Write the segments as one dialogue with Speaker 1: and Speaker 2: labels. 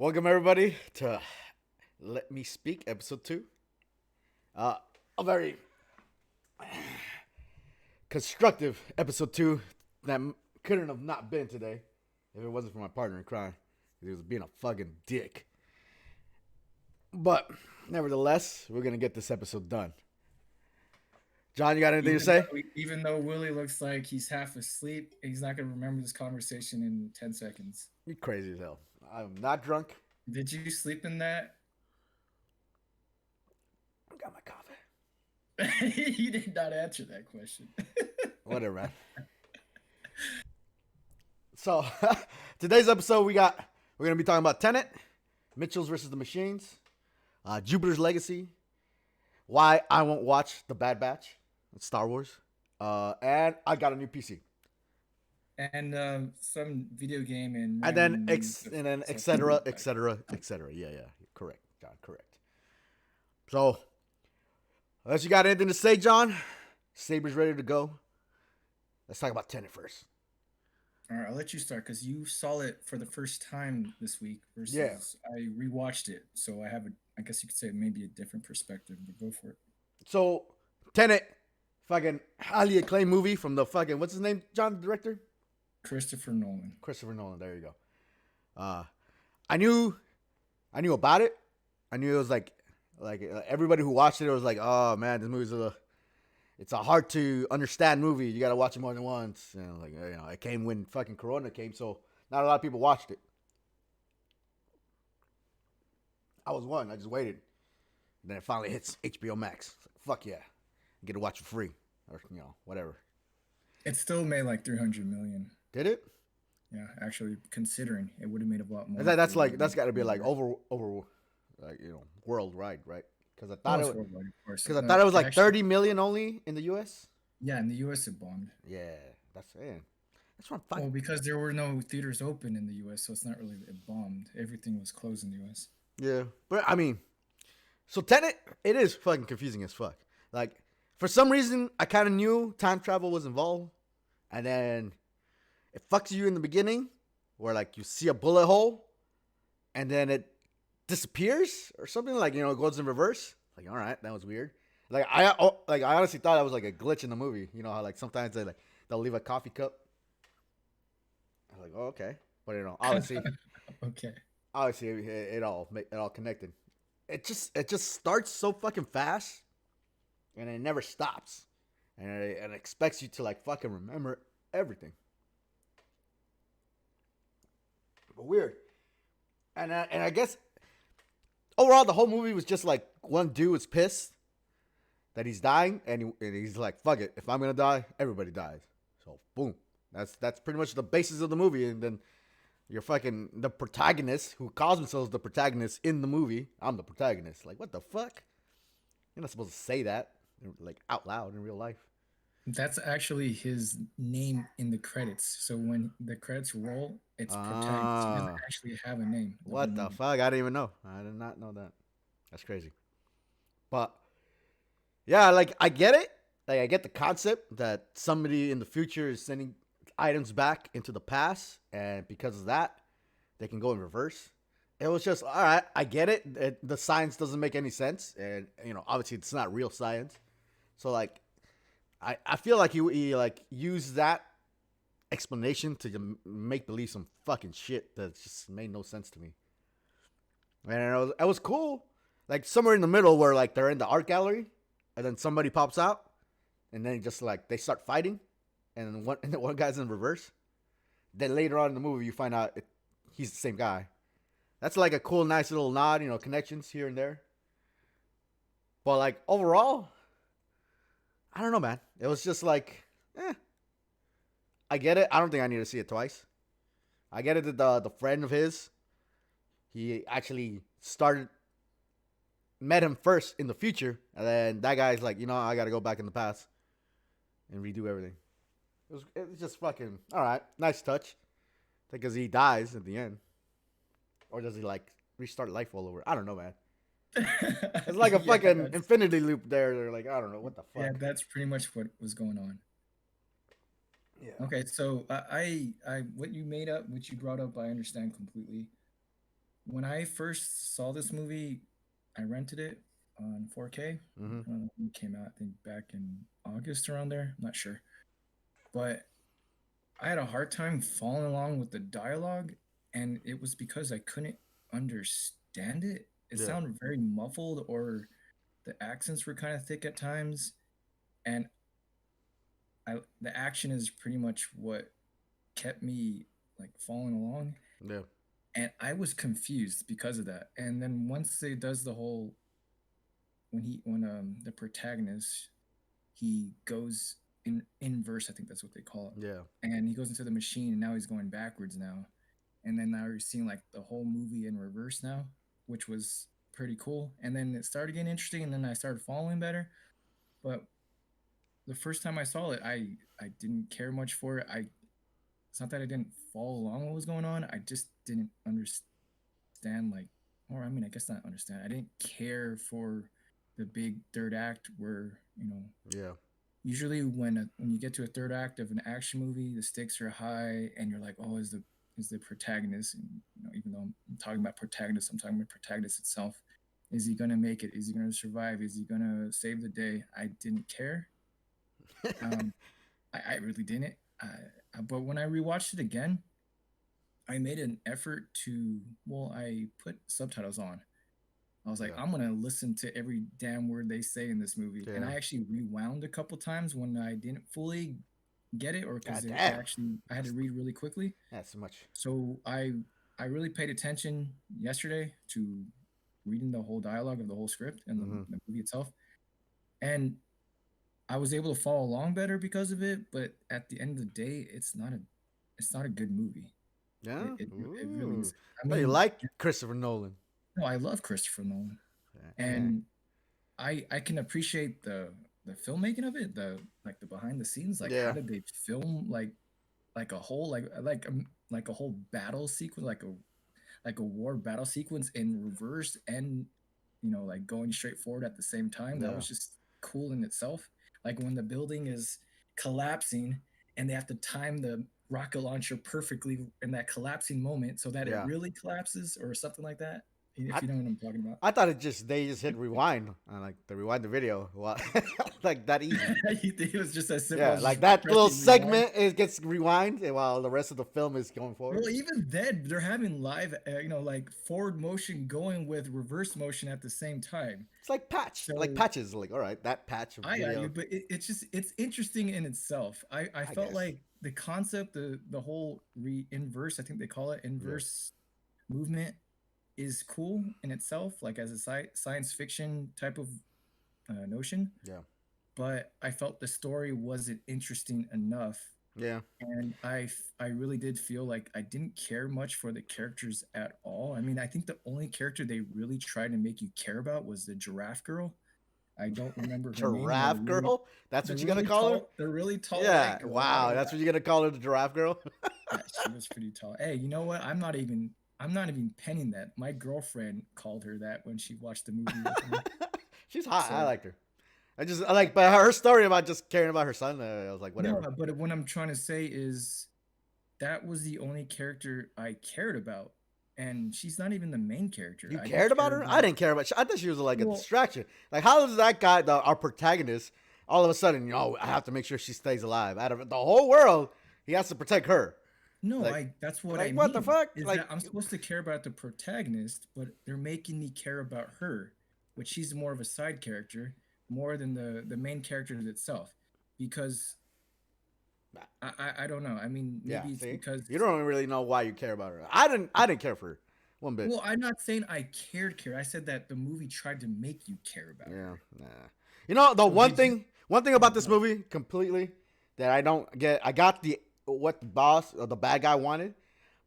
Speaker 1: Welcome everybody to Let Me Speak, episode 2. A very constructive episode 2 that couldn't have not been today if it wasn't for my partner in crime. He was being a fucking dick. But nevertheless, we're gonna get this episode done. John, you got anything to
Speaker 2: Even
Speaker 1: say?
Speaker 2: though, even though Willie looks like he's half asleep, he's not going to remember this conversation in 10 seconds.
Speaker 1: You crazy as hell. I'm not drunk.
Speaker 2: Did you sleep in that?
Speaker 1: I got my coffee.
Speaker 2: You did not answer that question.
Speaker 1: Whatever, man. So today's episode we're gonna be talking about Tenet, Mitchell's versus the Machines, Jupiter's Legacy, why I won't watch The Bad Batch, Star Wars, and I got a new PC,
Speaker 2: And some video game and
Speaker 1: and then
Speaker 2: random
Speaker 1: ex
Speaker 2: news
Speaker 1: and then
Speaker 2: stuff.
Speaker 1: etc. etc. etc. Yeah, correct, John, correct. So unless you got anything to say, John, Saber's ready to go. Let's talk about Tenet first.
Speaker 2: All right, I'll let you start because you saw it for the first time this week
Speaker 1: Yeah.
Speaker 2: versus I rewatched it. So I have I guess you could say maybe a different perspective, but go for it.
Speaker 1: So Tenet, fucking highly acclaimed movie from the fucking what's his name, John, the director?
Speaker 2: Christopher Nolan.
Speaker 1: Christopher Nolan. There you go. Uh, I knew, I knew about it. I knew it was like everybody who watched it was like, oh man, this movie's it's a hard to understand movie. You gotta watch it more than once. It came when fucking Corona came, so not a lot of people watched it. I was one. I just waited. And then it finally hits HBO Max. It's like, fuck yeah, I get to watch it for free, or whatever.
Speaker 2: It still made like 300 million.
Speaker 1: Did it?
Speaker 2: Yeah, actually, considering it would have made a lot more.
Speaker 1: That's got to be like over like worldwide, right? Because I
Speaker 2: Oh,
Speaker 1: thought
Speaker 2: it's worldwide, of course.
Speaker 1: because I
Speaker 2: No,
Speaker 1: thought it was like
Speaker 2: actually,
Speaker 1: 30 million only in the U.S.
Speaker 2: yeah, in the U.S. it bombed.
Speaker 1: Yeah, that's it. That's what I'm
Speaker 2: Well,
Speaker 1: fucking.
Speaker 2: because there were no theaters open in the U.S., so it's not really it bombed. Everything was closed in the U.S.
Speaker 1: Yeah, but I mean, so Tenet, it is fucking confusing as fuck. Like for some reason, I kind of knew time travel was involved, and then it fucks you in the beginning, where like you see a bullet hole, and then it disappears or something, like it goes in reverse. Like, all right, that was weird. I honestly thought that was like a glitch in the movie. You know how like sometimes they'll leave a coffee cup. I was like, oh, okay, but
Speaker 2: Okay.
Speaker 1: obviously it all connected. It just starts so fucking fast, and it never stops, and it expects you to like fucking remember everything. But weird, and I guess overall the whole movie was just like one dude was pissed that he's dying, and he's like, fuck it, if I'm gonna die, everybody dies. So boom, that's pretty much the basis of the movie, and then you're fucking the protagonist who calls themselves the protagonist in the movie. I'm the protagonist. Like, what the fuck? You're not supposed to say that like out loud in real life.
Speaker 2: That's actually his name in the credits. So when the credits roll, it's protagonist. He doesn't
Speaker 1: Ah,
Speaker 2: actually have a name the whole
Speaker 1: what the
Speaker 2: movie.
Speaker 1: fuck? I didn't even know. I did not know that. That's crazy. But yeah, like I get it. Like I get the concept that somebody in the future is sending items back into the past, and because of that, they can go in reverse. It was just all right. I get it. The science doesn't make any sense, and obviously it's not real science. So like, I feel like he like used that explanation to make believe some fucking shit that just made no sense to me. And it was cool. Like somewhere in the middle where like they're in the art gallery, and then somebody pops out, and then just like they start fighting, and then one guy's in reverse. Then later on in the movie, you find out he's the same guy. That's like a cool, nice little nod, connections here and there. But like overall, I don't know, man. It was just like, I get it. I don't think I need to see it twice. I get it that the friend of his, he actually met him first in the future, and then that guy's like, I got to go back in the past and redo everything. It was just fucking all right. Nice touch, because he dies at the end, or does he like restart life all over? I don't know, man. It's like a
Speaker 2: Yeah,
Speaker 1: fucking
Speaker 2: that's
Speaker 1: infinity loop there. They're like, I don't know what the
Speaker 2: yeah,
Speaker 1: fuck.
Speaker 2: that's pretty much what was going on.
Speaker 1: Yeah.
Speaker 2: Okay, so what you made up, what you brought up, I understand completely. when I first saw this movie, I rented it on 4K.
Speaker 1: Mm-hmm.
Speaker 2: It came out, I think, back in August around there. I'm not sure, but I had a hard time following along with the dialogue, and it was because I couldn't understand it. It
Speaker 1: Yeah.
Speaker 2: sounded very muffled, or the accents were kind of thick at times, and the action is pretty much what kept me like following along,
Speaker 1: Yeah.
Speaker 2: and I was confused because of that. And then once it does the whole when the protagonist he goes in inverse, I think that's what they call
Speaker 1: Yeah.
Speaker 2: it, and he goes into the machine, and now he's going backwards now, and then now you're seeing like the whole movie in reverse now, which was pretty cool. And then it started getting interesting, and then I started following better. But the first time I saw it, I didn't care much for it. I It's not that I didn't follow along what was going on. I just didn't understand, like, or I mean, I guess not understand. I didn't care for the big third act where,
Speaker 1: Yeah.
Speaker 2: usually when you get to a third act of an action movie, the stakes are high, and you're like, oh, is the protagonist, and even though I'm talking about protagonist, I'm talking about protagonist itself. Is he gonna make it? Is he gonna survive? Is he gonna save the day? I didn't care. Um, I really didn't. But when I rewatched it again, I made an effort to, well, I put subtitles on. I was like,
Speaker 1: Yeah.
Speaker 2: I'm gonna listen to every damn word they say in this movie, and
Speaker 1: Yeah.
Speaker 2: I actually rewound a couple times when I didn't fully get it, or
Speaker 1: God
Speaker 2: because it
Speaker 1: damn.
Speaker 2: actually I had to
Speaker 1: That's
Speaker 2: read really quickly.
Speaker 1: that's too much.
Speaker 2: So I really paid attention yesterday to reading the whole dialogue of the whole script and
Speaker 1: Mm-hmm.
Speaker 2: the movie itself, and I was able to follow along better because of it. But at the end of the day, it's not a good movie. It
Speaker 1: Yeah.
Speaker 2: it, it really
Speaker 1: Ooh.
Speaker 2: is. I
Speaker 1: So you
Speaker 2: mean,
Speaker 1: like Christopher Nolan?
Speaker 2: no, I love Christopher Nolan,
Speaker 1: Eh.
Speaker 2: and I can appreciate the filmmaking of it, the behind the scenes, like how
Speaker 1: Yeah.
Speaker 2: did they film like a whole like a whole battle sequence, like a war battle sequence in reverse, and like going straight forward at the same time. That
Speaker 1: Yeah.
Speaker 2: was just cool in itself. Like when the building is collapsing and they have to time the rocket launcher perfectly in that collapsing moment so that it
Speaker 1: Yeah.
Speaker 2: really collapses or something like that. If
Speaker 1: I
Speaker 2: you know what I'm talking about.
Speaker 1: I thought they just hit rewind and like they rewind the video. Wow. Like that easy.
Speaker 2: You think it was just as simple
Speaker 1: Yeah,
Speaker 2: as
Speaker 1: like
Speaker 2: just
Speaker 1: that little
Speaker 2: pressing rewind?
Speaker 1: segment it gets rewind while the rest of the film is going forward.
Speaker 2: Well, even then, they're having live, like forward motion going with reverse motion at the same time.
Speaker 1: It's like
Speaker 2: So
Speaker 1: patches. Like all right, that patch of
Speaker 2: I got you,
Speaker 1: video.
Speaker 2: but it's interesting in itself. I
Speaker 1: I
Speaker 2: felt
Speaker 1: guess.
Speaker 2: like the concept, the whole inverse, I think they call it
Speaker 1: Yeah.
Speaker 2: inverse movement, is cool in itself, like as a science fiction type of notion.
Speaker 1: Yeah.
Speaker 2: But I felt the story wasn't interesting enough,
Speaker 1: Yeah.
Speaker 2: and I really did feel like I didn't care much for the characters at all. I mean, I think the only character they really tried to make you care about was the giraffe girl. I don't remember her name.
Speaker 1: Giraffe girl. That's what you're gonna call her.
Speaker 2: The really tall white
Speaker 1: Yeah.
Speaker 2: girl. Yeah,
Speaker 1: Wow. That's what you're gonna call her, the giraffe girl.
Speaker 2: yeah, she was pretty tall. Hey, you know what? I'm not even penning that. My girlfriend called her that when she watched the movie with me.
Speaker 1: She's hot. I
Speaker 2: So
Speaker 1: liked her. I like, but her story about just caring about her son. I was like,
Speaker 2: no,
Speaker 1: whatever.
Speaker 2: but what I'm trying to say is that was the only character I cared about, and she's not even the main character.
Speaker 1: You
Speaker 2: I just
Speaker 1: cared about
Speaker 2: care
Speaker 1: her? I
Speaker 2: about,
Speaker 1: didn't care about. I thought she was like a
Speaker 2: well,
Speaker 1: distraction. Like, how does that guy, our protagonist, all of a sudden, I have to make sure she stays alive. Out of the whole world, he has to protect her.
Speaker 2: no,
Speaker 1: Like,
Speaker 2: I that's what I
Speaker 1: like what the
Speaker 2: mean,
Speaker 1: fuck?
Speaker 2: is
Speaker 1: Like,
Speaker 2: that I'm supposed to care about the protagonist, but they're making me care about her, which she's more of a side character more than the main character itself, because I don't know. I mean,
Speaker 1: yeah.
Speaker 2: maybe it's
Speaker 1: See,
Speaker 2: because,
Speaker 1: you don't really know why you care about her. I didn't care for her one bit.
Speaker 2: well, I'm not saying I cared. I said that the movie tried to make you care about
Speaker 1: Yeah,
Speaker 2: her.
Speaker 1: nah. The
Speaker 2: So did you?
Speaker 1: one thing about this
Speaker 2: What?
Speaker 1: movie completely that I don't get. I got what the boss or the bad guy wanted,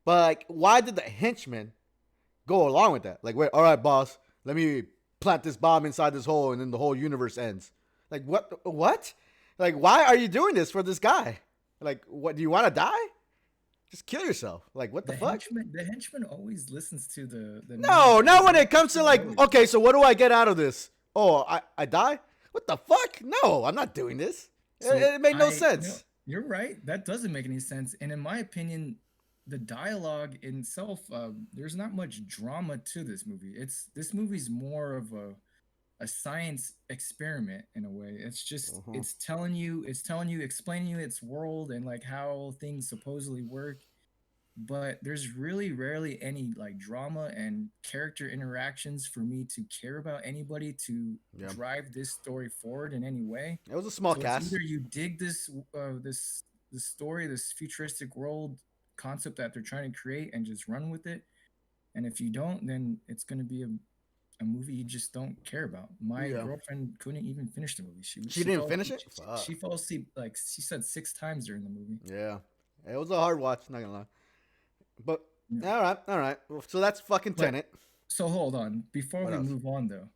Speaker 1: but like, why did the henchman go along with that? Like, wait, all right, boss, let me plant this bomb inside this hole, and then the whole universe ends. Like, what? What? Like, why are you doing this for this guy? Like, what? Do you want to die? Just kill yourself. Like, what the fuck?
Speaker 2: The henchman always listens to the main
Speaker 1: No,
Speaker 2: guy.
Speaker 1: not when it comes to
Speaker 2: He
Speaker 1: like,
Speaker 2: always.
Speaker 1: okay, so what do I get out of this? Oh, I die? What the fuck? No, I'm not doing this.
Speaker 2: So
Speaker 1: It made no sense.
Speaker 2: you're right. That doesn't make any sense. And in my opinion, the dialogue in itself, there's not much drama to this movie. This movie's more of a science experiment in a way.
Speaker 1: Uh-huh.
Speaker 2: It's telling you, explaining you its world and like how things supposedly work, but there's really rarely any like drama and character interactions for me to care about anybody to
Speaker 1: Yeah.
Speaker 2: drive this story forward in any way.
Speaker 1: It was a small
Speaker 2: So it's
Speaker 1: cast.
Speaker 2: either you dig this story, this futuristic world concept that they're trying to create and just run with it, and if you don't, then it's going to be a movie you just don't care about. My
Speaker 1: Yeah.
Speaker 2: girlfriend couldn't even finish the movie.
Speaker 1: She
Speaker 2: She
Speaker 1: didn't
Speaker 2: fell
Speaker 1: finish
Speaker 2: asleep.
Speaker 1: it? Fuck.
Speaker 2: She fell asleep like she said 6 times during the movie.
Speaker 1: Yeah. It was a hard watch, not gonna lie. But
Speaker 2: Yeah.
Speaker 1: all right. So that's fucking
Speaker 2: But
Speaker 1: Tenet.
Speaker 2: so hold on before
Speaker 1: What
Speaker 2: we
Speaker 1: else?
Speaker 2: move on though,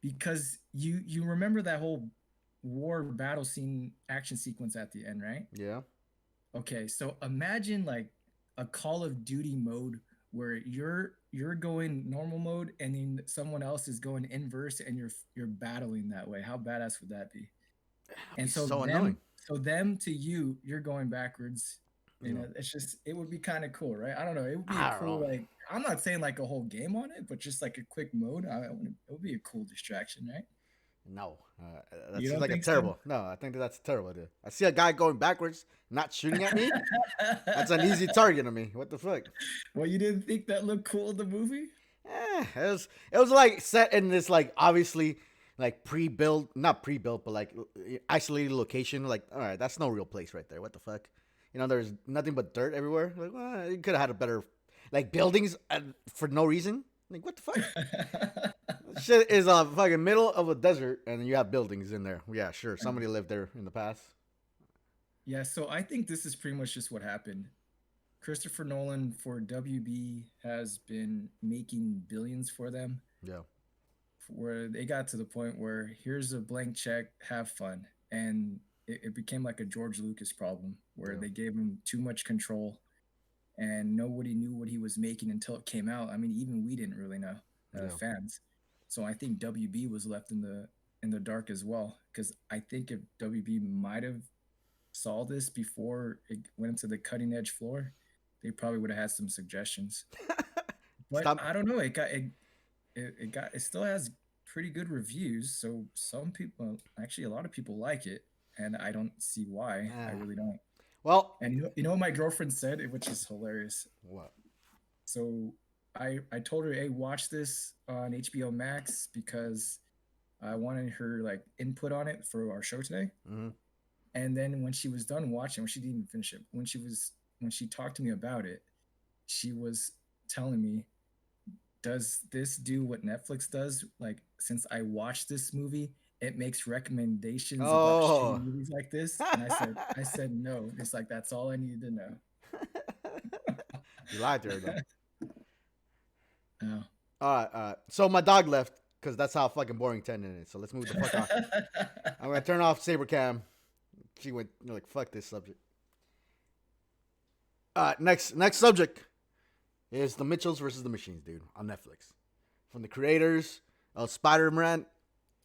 Speaker 2: because you remember that whole war battle scene action sequence at the end, right?
Speaker 1: Yeah.
Speaker 2: Okay, so imagine like a Call of Duty mode where you're going normal mode and then someone else is going inverse and you're battling that way. How badass would that be?
Speaker 1: That'd be
Speaker 2: And so
Speaker 1: so annoying.
Speaker 2: them to you, you're going backwards. You
Speaker 1: Yeah.
Speaker 2: know, it's just it would be kind of cool, right? I don't know. It would be a
Speaker 1: I don't
Speaker 2: cool
Speaker 1: know.
Speaker 2: like I'm not saying like a whole game on it, but just like a quick mode. It would be a cool distraction, right?
Speaker 1: No, that
Speaker 2: You
Speaker 1: seems
Speaker 2: don't
Speaker 1: like a
Speaker 2: think so?
Speaker 1: terrible. No, I think that's a terrible idea. I see a guy going backwards, not shooting at me. That's an easy target on me. What the fuck?
Speaker 2: Well, you didn't think that looked cool in the movie?
Speaker 1: It was like set in this like obviously like pre-built, not pre-built, but like isolated location. Like, all right, that's no real place right there. What the fuck? There's nothing but dirt everywhere. Like, well, you could have had a better like buildings for no reason. Like, what the fuck? Shit is a fucking middle of a desert, and you have buildings in there. Yeah, sure. Somebody lived there in the past.
Speaker 2: Yeah, so I think this is pretty much just what happened. Christopher Nolan for WB has been making billions for them,
Speaker 1: Yeah,
Speaker 2: where they got to the point where here's a blank check, have fun. And it became like a George Lucas problem where
Speaker 1: yeah,
Speaker 2: they gave him too much control and nobody knew what he was making until it came out. I mean, even we didn't really know,
Speaker 1: yeah.
Speaker 2: fans. So I think WB was left in the dark as well because I think if WB might have saw this before it went into the cutting edge floor, they probably would have had some suggestions. But
Speaker 1: Stop.
Speaker 2: I don't know. It still has pretty good reviews. So some people, actually, a lot of people like it, and I don't see why. I
Speaker 1: Ah.
Speaker 2: really don't.
Speaker 1: Well,
Speaker 2: And you know what my girlfriend said, which is hilarious.
Speaker 1: what?
Speaker 2: So I told her, hey, watch this on HBO Max because I wanted her like input on it for our show today.
Speaker 1: Mm-hmm.
Speaker 2: And then when she was done watching, when she didn't even finish it, when she talked to me about it, she was telling me, "Does this do what Netflix does? Like, since I watched this movie, it makes recommendations about shitty
Speaker 1: Oh.
Speaker 2: movies like this." And I said no. It's like that's all I needed to know.
Speaker 1: You lied to her though.
Speaker 2: Oh.
Speaker 1: All right. So my dog left because that's how fucking boring Tenet is. So let's move the fuck on. I'm gonna turn off Sabercam. She went like fuck this subject. Next subject is the Mitchells versus the Machines, dude, on Netflix. From the creators of Spider-Man,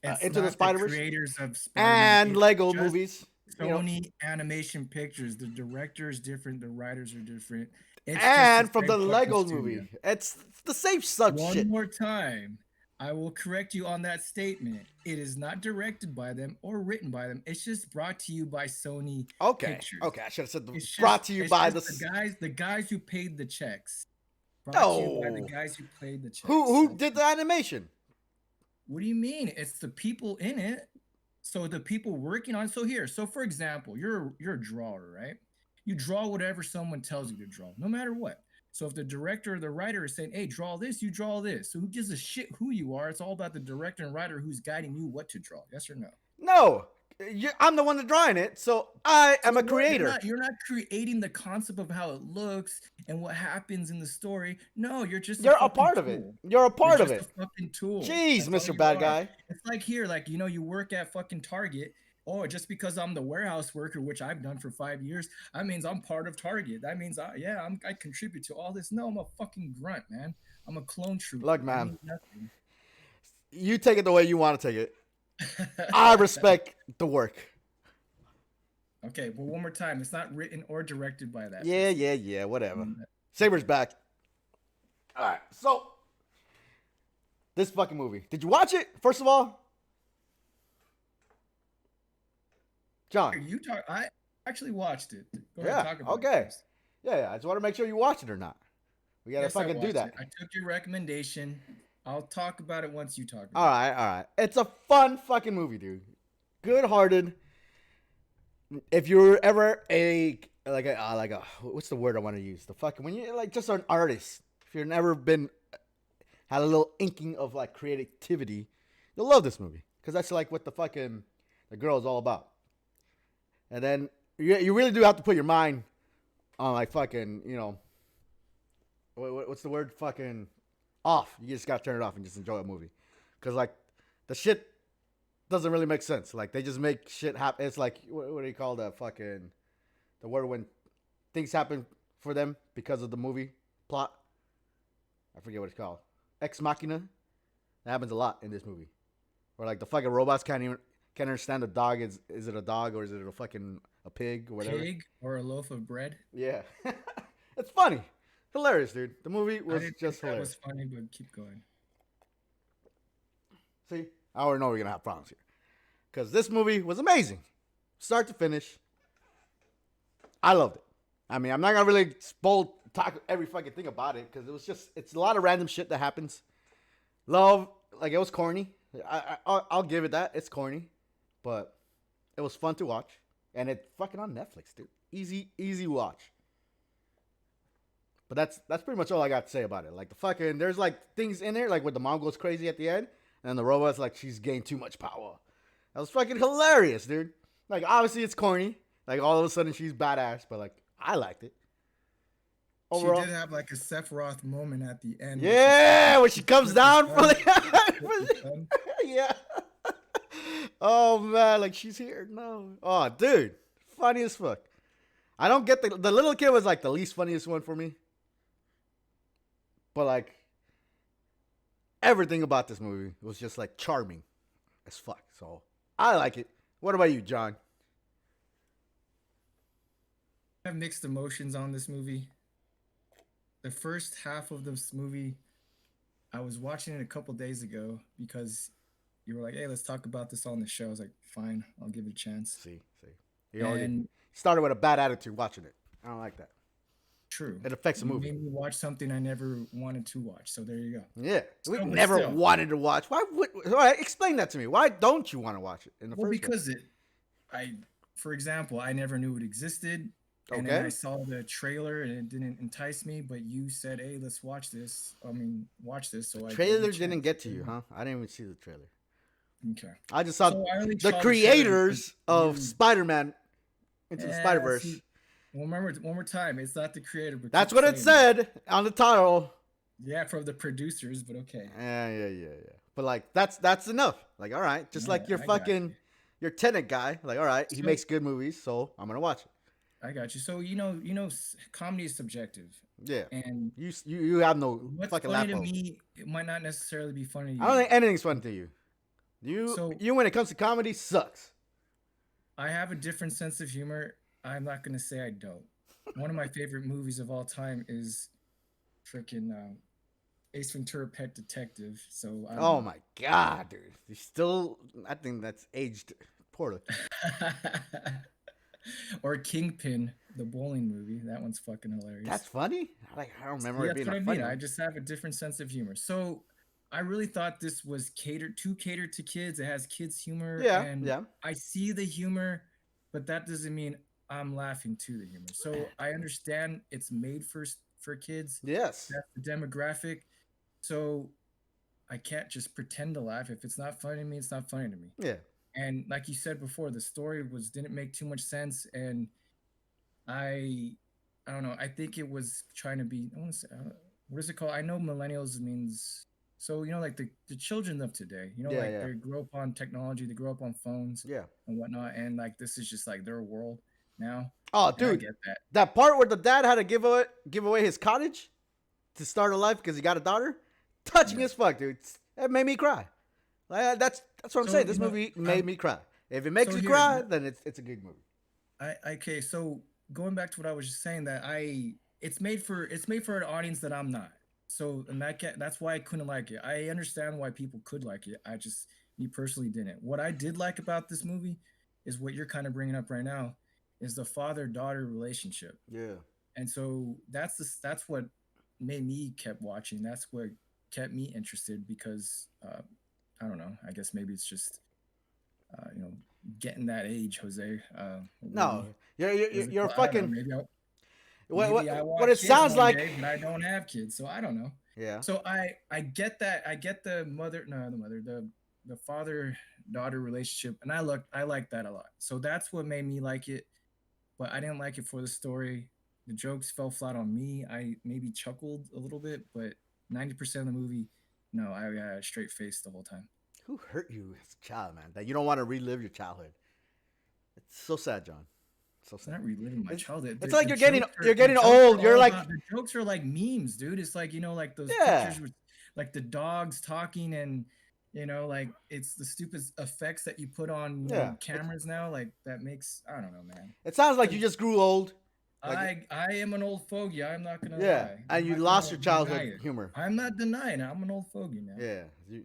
Speaker 2: It's
Speaker 1: Into the
Speaker 2: not the
Speaker 1: Spider-Verse,
Speaker 2: creators of Spider-Man.
Speaker 1: and
Speaker 2: It's
Speaker 1: Lego
Speaker 2: just
Speaker 1: movies.
Speaker 2: Sony Animation Pictures. The director is different. The writers are different. It's just the
Speaker 1: And from
Speaker 2: same
Speaker 1: the
Speaker 2: fucking
Speaker 1: Lego
Speaker 2: studio.
Speaker 1: movie. It's the same sub
Speaker 2: One
Speaker 1: shit.
Speaker 2: more time, I will correct you on that statement. It is not directed by them or written by them. It's just brought to you by Sony
Speaker 1: Okay.
Speaker 2: Pictures.
Speaker 1: Okay. I should have said
Speaker 2: It's
Speaker 1: brought
Speaker 2: just
Speaker 1: to you
Speaker 2: it's
Speaker 1: by
Speaker 2: just the guys who paid the checks. Brought to you by the
Speaker 1: No.
Speaker 2: guys who paid the checks.
Speaker 1: Who did the animation?
Speaker 2: What do you mean? It's the people in it. So the people working on. So here. So for example, you're a drawer, right? You draw whatever someone tells you to draw, no matter what. So if the director or the writer is saying, "Hey, draw this," you draw this. So who gives a shit who you are? It's all about the director and writer who's guiding you what to draw. Yes or no?
Speaker 1: No. I'm the one that's drawing it, so I am
Speaker 2: So
Speaker 1: a
Speaker 2: what?
Speaker 1: creator.
Speaker 2: You're not creating the concept of how it looks and what happens in the story. No, you're just a
Speaker 1: You're a
Speaker 2: fucking
Speaker 1: part of it.
Speaker 2: tool.
Speaker 1: You're a
Speaker 2: You're
Speaker 1: part of
Speaker 2: just a
Speaker 1: it.
Speaker 2: fucking tool.
Speaker 1: Jeez,
Speaker 2: That's all
Speaker 1: Mr.
Speaker 2: you
Speaker 1: Bad
Speaker 2: are.
Speaker 1: Guy.
Speaker 2: It's like here, like you work at fucking Target. Oh, just because I'm the warehouse worker, which I've done for 5 years, that means I'm part of Target. That means I contribute to all this. No, I'm a fucking grunt, man. I'm a clone
Speaker 1: Look,
Speaker 2: trooper. I
Speaker 1: man,
Speaker 2: mean nothing.
Speaker 1: you take it the way you want to take it. I respect the work.
Speaker 2: Okay, well, one more time. It's not written or directed by that
Speaker 1: Yeah,
Speaker 2: person.
Speaker 1: whatever. Saber's back. All right, so this fucking movie. Did you watch it? First of all, John.
Speaker 2: You talk. I actually watched it. Go ahead,
Speaker 1: Yeah.
Speaker 2: talk about it
Speaker 1: Okay.
Speaker 2: first.
Speaker 1: Yeah. I just want to make sure you watched it or not. We gotta
Speaker 2: Yes, I
Speaker 1: fucking do
Speaker 2: watched it.
Speaker 1: that.
Speaker 2: I took your recommendation. I'll talk about it once you talk
Speaker 1: All
Speaker 2: about
Speaker 1: right. All right. It's a fun fucking movie, dude. Good-hearted. If you're ever a what's the word I want to use? The fucking when you're like just an artist. If you've never been had a little inking of like creativity, you'll love this movie because that's like what the girl is all about. And then you really do have to put your mind on like fucking what's the word fucking off. You just gotta turn it off and just enjoy a movie because like the shit doesn't really make sense. Like they just make shit happen. It's like what do you call the word when things happen for them because of the movie plot? I forget what it's called. Ex Machina. That happens a lot in this movie. Where like the fucking robots can't understand the dog is it a dog or is it a pig or
Speaker 2: it.
Speaker 1: whatever.
Speaker 2: Pig or a loaf of bread.
Speaker 1: Yeah. It's funny. Hilarious, dude. The movie
Speaker 2: I
Speaker 1: was
Speaker 2: didn't
Speaker 1: just
Speaker 2: think that was
Speaker 1: hilarious.
Speaker 2: funny, but keep going.
Speaker 1: See? I already know we're gonna have problems here. Because this movie was amazing. Start to finish. I loved it. I mean, I'm not gonna really talk every fucking thing about it because it's a lot of random shit that happens. Love, like it was corny. I'll give it that. It's corny, but it was fun to watch, and it fucking on Netflix, dude. Easy watch. But that's pretty much all I got to say about it. Like the fucking there's like things in there like when the mom goes crazy at the end, and the robot's like she's gained too much power. That was fucking hilarious, dude. Like obviously it's corny. Like all of a sudden she's badass, but like I liked it.
Speaker 2: She
Speaker 1: Overall,
Speaker 2: did have like a Sephiroth moment at the end.
Speaker 1: yeah, when she comes down from
Speaker 2: with the
Speaker 1: the
Speaker 2: gun.
Speaker 1: yeah. Oh man, like she's here. No. Oh, dude, funny as fuck. I don't get the little kid was like the least funniest one for me, but like everything about this movie was just like charming as fuck. So I like it. What about you, John?
Speaker 2: I have mixed emotions on this movie. The first half of this movie, I was watching it a couple days ago because you were like, "Hey, let's talk about this on the show." I was like, "Fine, I'll give it a chance."
Speaker 1: See. You already
Speaker 2: And
Speaker 1: started with a bad attitude watching it. I don't like that.
Speaker 2: true,
Speaker 1: It affects the
Speaker 2: you
Speaker 1: movie.
Speaker 2: made me watch something I never wanted to watch. So there you go.
Speaker 1: Yeah, we
Speaker 2: Still, but
Speaker 1: never
Speaker 2: still.
Speaker 1: wanted to watch. Why would? All right, explain that to me. Why don't you want to watch it in the
Speaker 2: Well,
Speaker 1: first place?
Speaker 2: because I, for example, I never knew it existed, and then I
Speaker 1: Okay.
Speaker 2: saw the trailer and it didn't entice me. But you said, "Hey, let's watch this." I mean, watch this. So I gave it a
Speaker 1: Trailer didn't
Speaker 2: chance.
Speaker 1: get to you, huh? I didn't even see the trailer.
Speaker 2: Okay.
Speaker 1: I just saw
Speaker 2: So I only
Speaker 1: the
Speaker 2: saw the trailer because
Speaker 1: creators of
Speaker 2: you.
Speaker 1: Spider-Man into the Spider-Verse.
Speaker 2: See, remember one more time. It's not the creator, but
Speaker 1: That's
Speaker 2: keep
Speaker 1: what it
Speaker 2: saying it.
Speaker 1: said on the title.
Speaker 2: Yeah, from the producers, but okay.
Speaker 1: Yeah. But like that's enough. Like, all right, just
Speaker 2: Yeah,
Speaker 1: like your
Speaker 2: I got
Speaker 1: fucking
Speaker 2: you.
Speaker 1: your Tenet guy. Like, all right, he
Speaker 2: So
Speaker 1: makes good movies, so I'm gonna watch it.
Speaker 2: I got you. So comedy is subjective,
Speaker 1: Yeah.
Speaker 2: and
Speaker 1: You have no
Speaker 2: what's
Speaker 1: fucking
Speaker 2: funny to
Speaker 1: lapo.
Speaker 2: me, it might not necessarily be funny to
Speaker 1: I don't
Speaker 2: you.
Speaker 1: think anything's fun to you.
Speaker 2: So
Speaker 1: You when it comes to comedy sucks.
Speaker 2: I have a different sense of humor. I'm not gonna say I don't. One of my favorite movies of all time is freaking Ace Ventura: Pet Detective. So I don't
Speaker 1: Oh
Speaker 2: know.
Speaker 1: my god, dude. You still I think that's aged poorly.
Speaker 2: Or Kingpin, the bowling movie. That one's fucking hilarious.
Speaker 1: That's funny? I don't remember
Speaker 2: See,
Speaker 1: it
Speaker 2: that's
Speaker 1: being
Speaker 2: what
Speaker 1: a
Speaker 2: I mean.
Speaker 1: funny
Speaker 2: I
Speaker 1: one.
Speaker 2: just have a different sense of humor. So I really thought this was catered to kids. It has kids humor,
Speaker 1: Yeah,
Speaker 2: and
Speaker 1: yeah.
Speaker 2: I see the humor, but that doesn't mean I'm laughing to the humor. So I understand it's made for kids.
Speaker 1: Yes.
Speaker 2: That's the demographic. So I can't just pretend to laugh. If it's not funny to me, it's not funny to me.
Speaker 1: Yeah.
Speaker 2: And like you said before, the story was didn't make too much sense, and I I don't know. I think it was trying to be. I want to say, what is it called? I know millennials means so like the children of today.
Speaker 1: Yeah,
Speaker 2: Like
Speaker 1: yeah.
Speaker 2: they grow up on technology, they grow up on phones
Speaker 1: Yeah.
Speaker 2: and whatnot, and like this is just like their world now.
Speaker 1: Oh,
Speaker 2: And I
Speaker 1: dude.
Speaker 2: get that.
Speaker 1: That part where the dad had to give away his cottage to start a life because he got a daughter, touching
Speaker 2: Yeah.
Speaker 1: as fuck, dude. That made me cry. Like, that's what I'm
Speaker 2: So
Speaker 1: saying. This movie made
Speaker 2: I'm
Speaker 1: me cry. If it makes
Speaker 2: so
Speaker 1: you
Speaker 2: here.
Speaker 1: cry, then it's a good movie.
Speaker 2: Okay. So going back to what I was just saying, that it's made for an audience that I'm not. So and that's why I couldn't like it. I understand why people could like it. I just me personally didn't. What I did like about this movie is what you're kind of bringing up right now is the father-daughter relationship.
Speaker 1: Yeah.
Speaker 2: And so that's what made me kept watching. That's what kept me interested because I don't know. I guess maybe it's just you know getting that age, Jose,
Speaker 1: No,
Speaker 2: Woody.
Speaker 1: you're
Speaker 2: Well, I don't know.
Speaker 1: fucking.
Speaker 2: Maybe I
Speaker 1: What
Speaker 2: want
Speaker 1: it
Speaker 2: kids
Speaker 1: sounds
Speaker 2: one
Speaker 1: like.
Speaker 2: day, but I don't have kids, so I don't know.
Speaker 1: Yeah.
Speaker 2: So I get that. I get the mother, no, the mother, the father daughter relationship, and I like that a lot. So that's what made me like it. But I didn't like it for the story. The jokes fell flat on me. I maybe chuckled a little bit, but 90% of the movie, no, I had a straight face the whole time.
Speaker 1: Who hurt you as a child, man? That you don't want to relive your childhood. It's so sad, John. So
Speaker 2: It's
Speaker 1: sad.
Speaker 2: not reliving my
Speaker 1: It's
Speaker 2: childhood.
Speaker 1: it's
Speaker 2: The,
Speaker 1: like
Speaker 2: the jokes
Speaker 1: you're
Speaker 2: are the
Speaker 1: getting
Speaker 2: jokes are
Speaker 1: old. You're
Speaker 2: all
Speaker 1: like,
Speaker 2: about the jokes are like memes, dude. It's like like those
Speaker 1: yeah,
Speaker 2: pictures with like the dogs talking and like it's the stupid effects that you put on
Speaker 1: yeah.
Speaker 2: cameras now. Like that makes I don't know, man.
Speaker 1: It sounds like you
Speaker 2: Because
Speaker 1: just grew old. Like,
Speaker 2: I am an old fogey. I'm not gonna
Speaker 1: yeah,
Speaker 2: lie.
Speaker 1: and
Speaker 2: I'm
Speaker 1: you
Speaker 2: not
Speaker 1: lost
Speaker 2: gonna
Speaker 1: your
Speaker 2: deny
Speaker 1: childhood
Speaker 2: it.
Speaker 1: humor.
Speaker 2: I'm not denying it. I'm an old fogey, man.
Speaker 1: Yeah,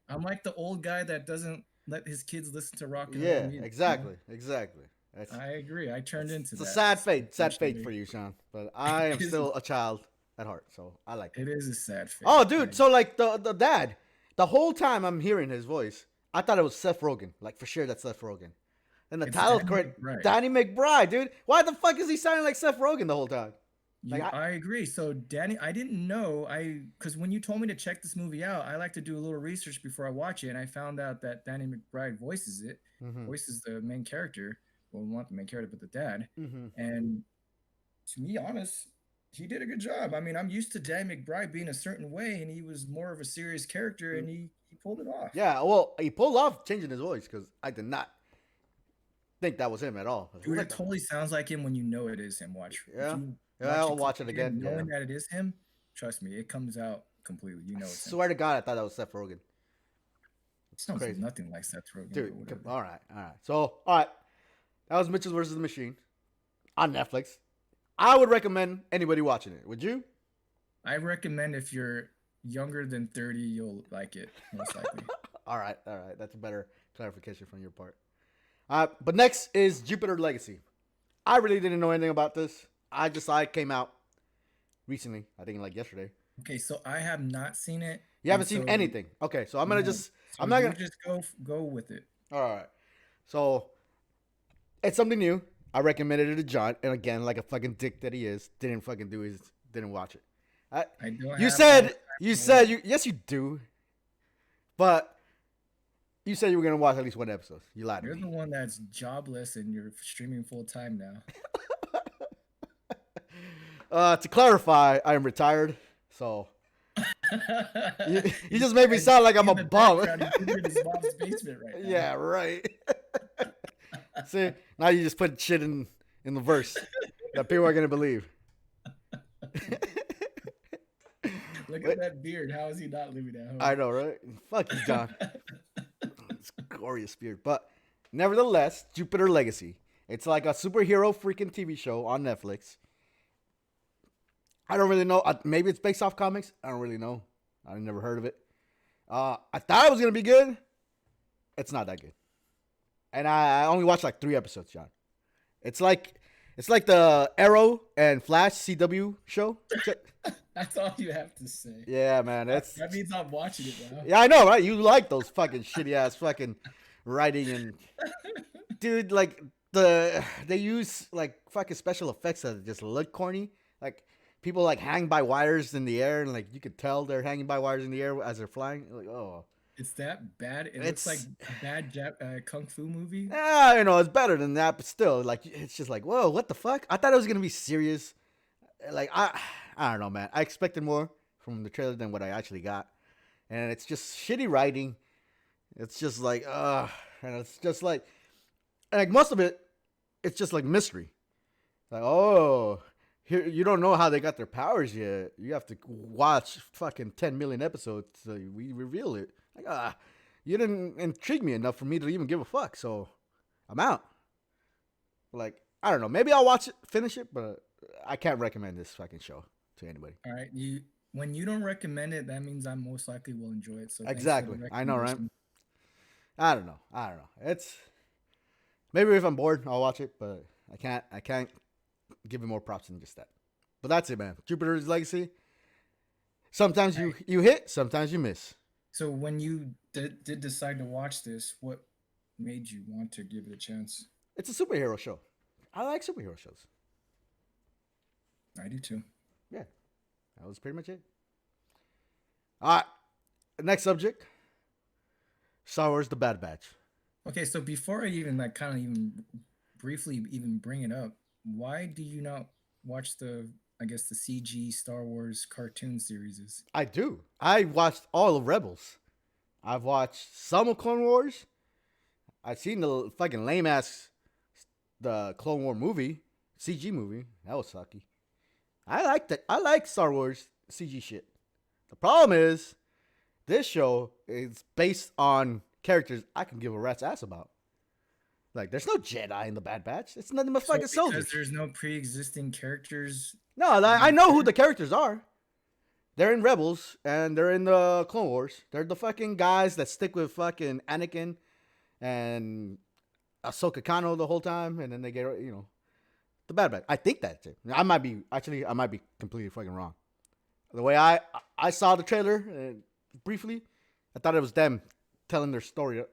Speaker 2: I'm like the old guy that doesn't let his kids listen to rock and roll
Speaker 1: yeah,
Speaker 2: music.
Speaker 1: exactly, exactly. That's
Speaker 2: I agree. I turned into
Speaker 1: it's a
Speaker 2: that,
Speaker 1: sad fate
Speaker 2: unfortunately.
Speaker 1: for you, Sean. But I am
Speaker 2: It is.
Speaker 1: still a child at heart, so I like it.
Speaker 2: It is a sad fate.
Speaker 1: Oh, dude, so like the dad, the whole time I'm hearing his voice, I thought it was Seth Rogen. Like for sure, that's Seth Rogen. And the
Speaker 2: It's
Speaker 1: title
Speaker 2: Danny
Speaker 1: credit,
Speaker 2: McBride.
Speaker 1: Danny McBride, dude. Why the fuck is he sounding like Seth Rogen the whole time? Like,
Speaker 2: I agree. So Danny, I didn't know because when you told me to check this movie out, I like to do a little research before I watch it, and I found out that Danny McBride
Speaker 1: mm-hmm,
Speaker 2: voices the main character. Well, not the main character, but the dad.
Speaker 1: mm-hmm.
Speaker 2: And to be honest, he did a good job. I mean, I'm used to Danny McBride being a certain way, and he was more of a serious character, and he pulled it off.
Speaker 1: Yeah, well, he pulled off changing his voice because I did not think that was him at all.
Speaker 2: Dude, it totally sounds like him when you know it is him. Watch if
Speaker 1: Yeah,
Speaker 2: you
Speaker 1: yeah,
Speaker 2: watch
Speaker 1: I'll
Speaker 2: it clip
Speaker 1: watch it
Speaker 2: again,
Speaker 1: again. Yeah,
Speaker 2: knowing that it is him. Trust me, it comes out completely. You
Speaker 1: I
Speaker 2: know it's him.
Speaker 1: swear to God, I thought that was Seth Rogen.
Speaker 2: It
Speaker 1: It's
Speaker 2: sounds
Speaker 1: crazy,
Speaker 2: nothing like Seth Rogen,
Speaker 1: dude.
Speaker 2: but whatever.
Speaker 1: All right, all right. So, all right, that was Mitchell versus the Machine on Netflix. I would recommend anybody watching it. Would you?
Speaker 2: I recommend if you're younger than 30, you'll like it most likely.
Speaker 1: All right, all right. That's a better clarification from your part. But next is Jupiter Legacy. I really didn't know anything about this. I just saw it came out recently. I think like yesterday.
Speaker 2: Okay, so I have not seen it,
Speaker 1: You
Speaker 2: and
Speaker 1: haven't seen
Speaker 2: so
Speaker 1: anything. Okay, so I'm gonna
Speaker 2: no,
Speaker 1: just.
Speaker 2: so
Speaker 1: I'm not
Speaker 2: you
Speaker 1: gonna.
Speaker 2: just go with it.
Speaker 1: All right. So it's something new. I recommended it to John, and again, like a fucking dick that he is, didn't watch it.
Speaker 2: I don't
Speaker 1: You
Speaker 2: have all the
Speaker 1: said
Speaker 2: time
Speaker 1: you
Speaker 2: in the world.
Speaker 1: said you yes you do, but you said you were gonna watch at least one episode. You lied to
Speaker 2: You're
Speaker 1: me.
Speaker 2: the one that's jobless and you're streaming full time now.
Speaker 1: To clarify, I am retired, so you, you
Speaker 2: He's
Speaker 1: just made me
Speaker 2: he's
Speaker 1: sound like I'm
Speaker 2: in
Speaker 1: a
Speaker 2: the
Speaker 1: bum.
Speaker 2: background. He's living in his mom's basement right now.
Speaker 1: Yeah, right. See, now you just put shit in the verse that people are gonna believe.
Speaker 2: Look
Speaker 1: Wait,
Speaker 2: at that beard. How is he not living at home?
Speaker 1: I know, right? Fuck you, John. It's glorious beard, but nevertheless, Jupiter Legacy. It's like a superhero freaking TV show on Netflix. I don't really know. Maybe it's based off comics. I don't really know. I never heard of it. I thought it was gonna be good. It's not that good. And I only watched like 3 episodes, John. It's like the Arrow and Flash CW show.
Speaker 2: That's all you have to say.
Speaker 1: Yeah, man.
Speaker 2: That means I'm watching it now.
Speaker 1: Yeah, I know, right? You like those fucking shitty ass fucking writing and dude, like they use like fucking special effects that just look corny. Like people like hang by wires in the air and like you could tell they're hanging by wires in the air as they're flying. Like, oh.
Speaker 2: It's that bad. It
Speaker 1: It's
Speaker 2: looks like a bad kung fu movie.
Speaker 1: yeah, it's better than that, but still, like it's just like, whoa, what the fuck? I thought it was gonna be serious. Like I don't know, man. I expected more from the trailer than what I actually got, and it's just shitty writing. It's just like, and it's just like most of it, it's just like mystery. Like, oh, here you don't know how they got their powers yet. You have to watch fucking 10 million episodes so we reveal it. Like, you didn't intrigue me enough for me to even give a fuck. So I'm out. Like, I don't know. Maybe I'll watch it, finish it, but I can't recommend this fucking show to anybody.
Speaker 2: All right, you when you don't recommend it, that means I most likely will enjoy it. So thanks for the
Speaker 1: Exactly. I know, right?
Speaker 2: recommendation.
Speaker 1: I don't know. I don't know. It's maybe if I'm bored, I'll watch it, but I can't. I can't give it more props than just that. But that's it, man. Jupiter's Legacy. Sometimes
Speaker 2: All right.
Speaker 1: you hit, sometimes you miss.
Speaker 2: So when you did decide to watch this, what made you want to give it a chance?
Speaker 1: It's a superhero show. I like superhero shows.
Speaker 2: I do too.
Speaker 1: Yeah, that was pretty much it. All right, next subject: Star Wars: The Bad Batch.
Speaker 2: Okay, so before I even like kind of even briefly even bring it up, why do you not watch the I guess the CG Star Wars cartoon series?
Speaker 1: I do. I watched all of Rebels. I've watched some of Clone Wars. I've seen the fucking lame ass the Clone War movie, CG movie. That was sucky. I like that. I like Star Wars CG shit. The problem is this show is based on characters I can give a rat's ass about. Like, there's no Jedi in the Bad Batch. It's nothing but
Speaker 2: So
Speaker 1: fucking
Speaker 2: because
Speaker 1: soldiers.
Speaker 2: there's no pre-existing characters,
Speaker 1: No, I know who the characters are. They're in Rebels and they're in the Clone Wars. They're the fucking guys that stick with fucking Anakin and Ahsoka Kano the whole time, and then they get the Bad Batch. I think that's it. I might be completely fucking wrong. The way I saw the trailer briefly, I thought it was them telling their story,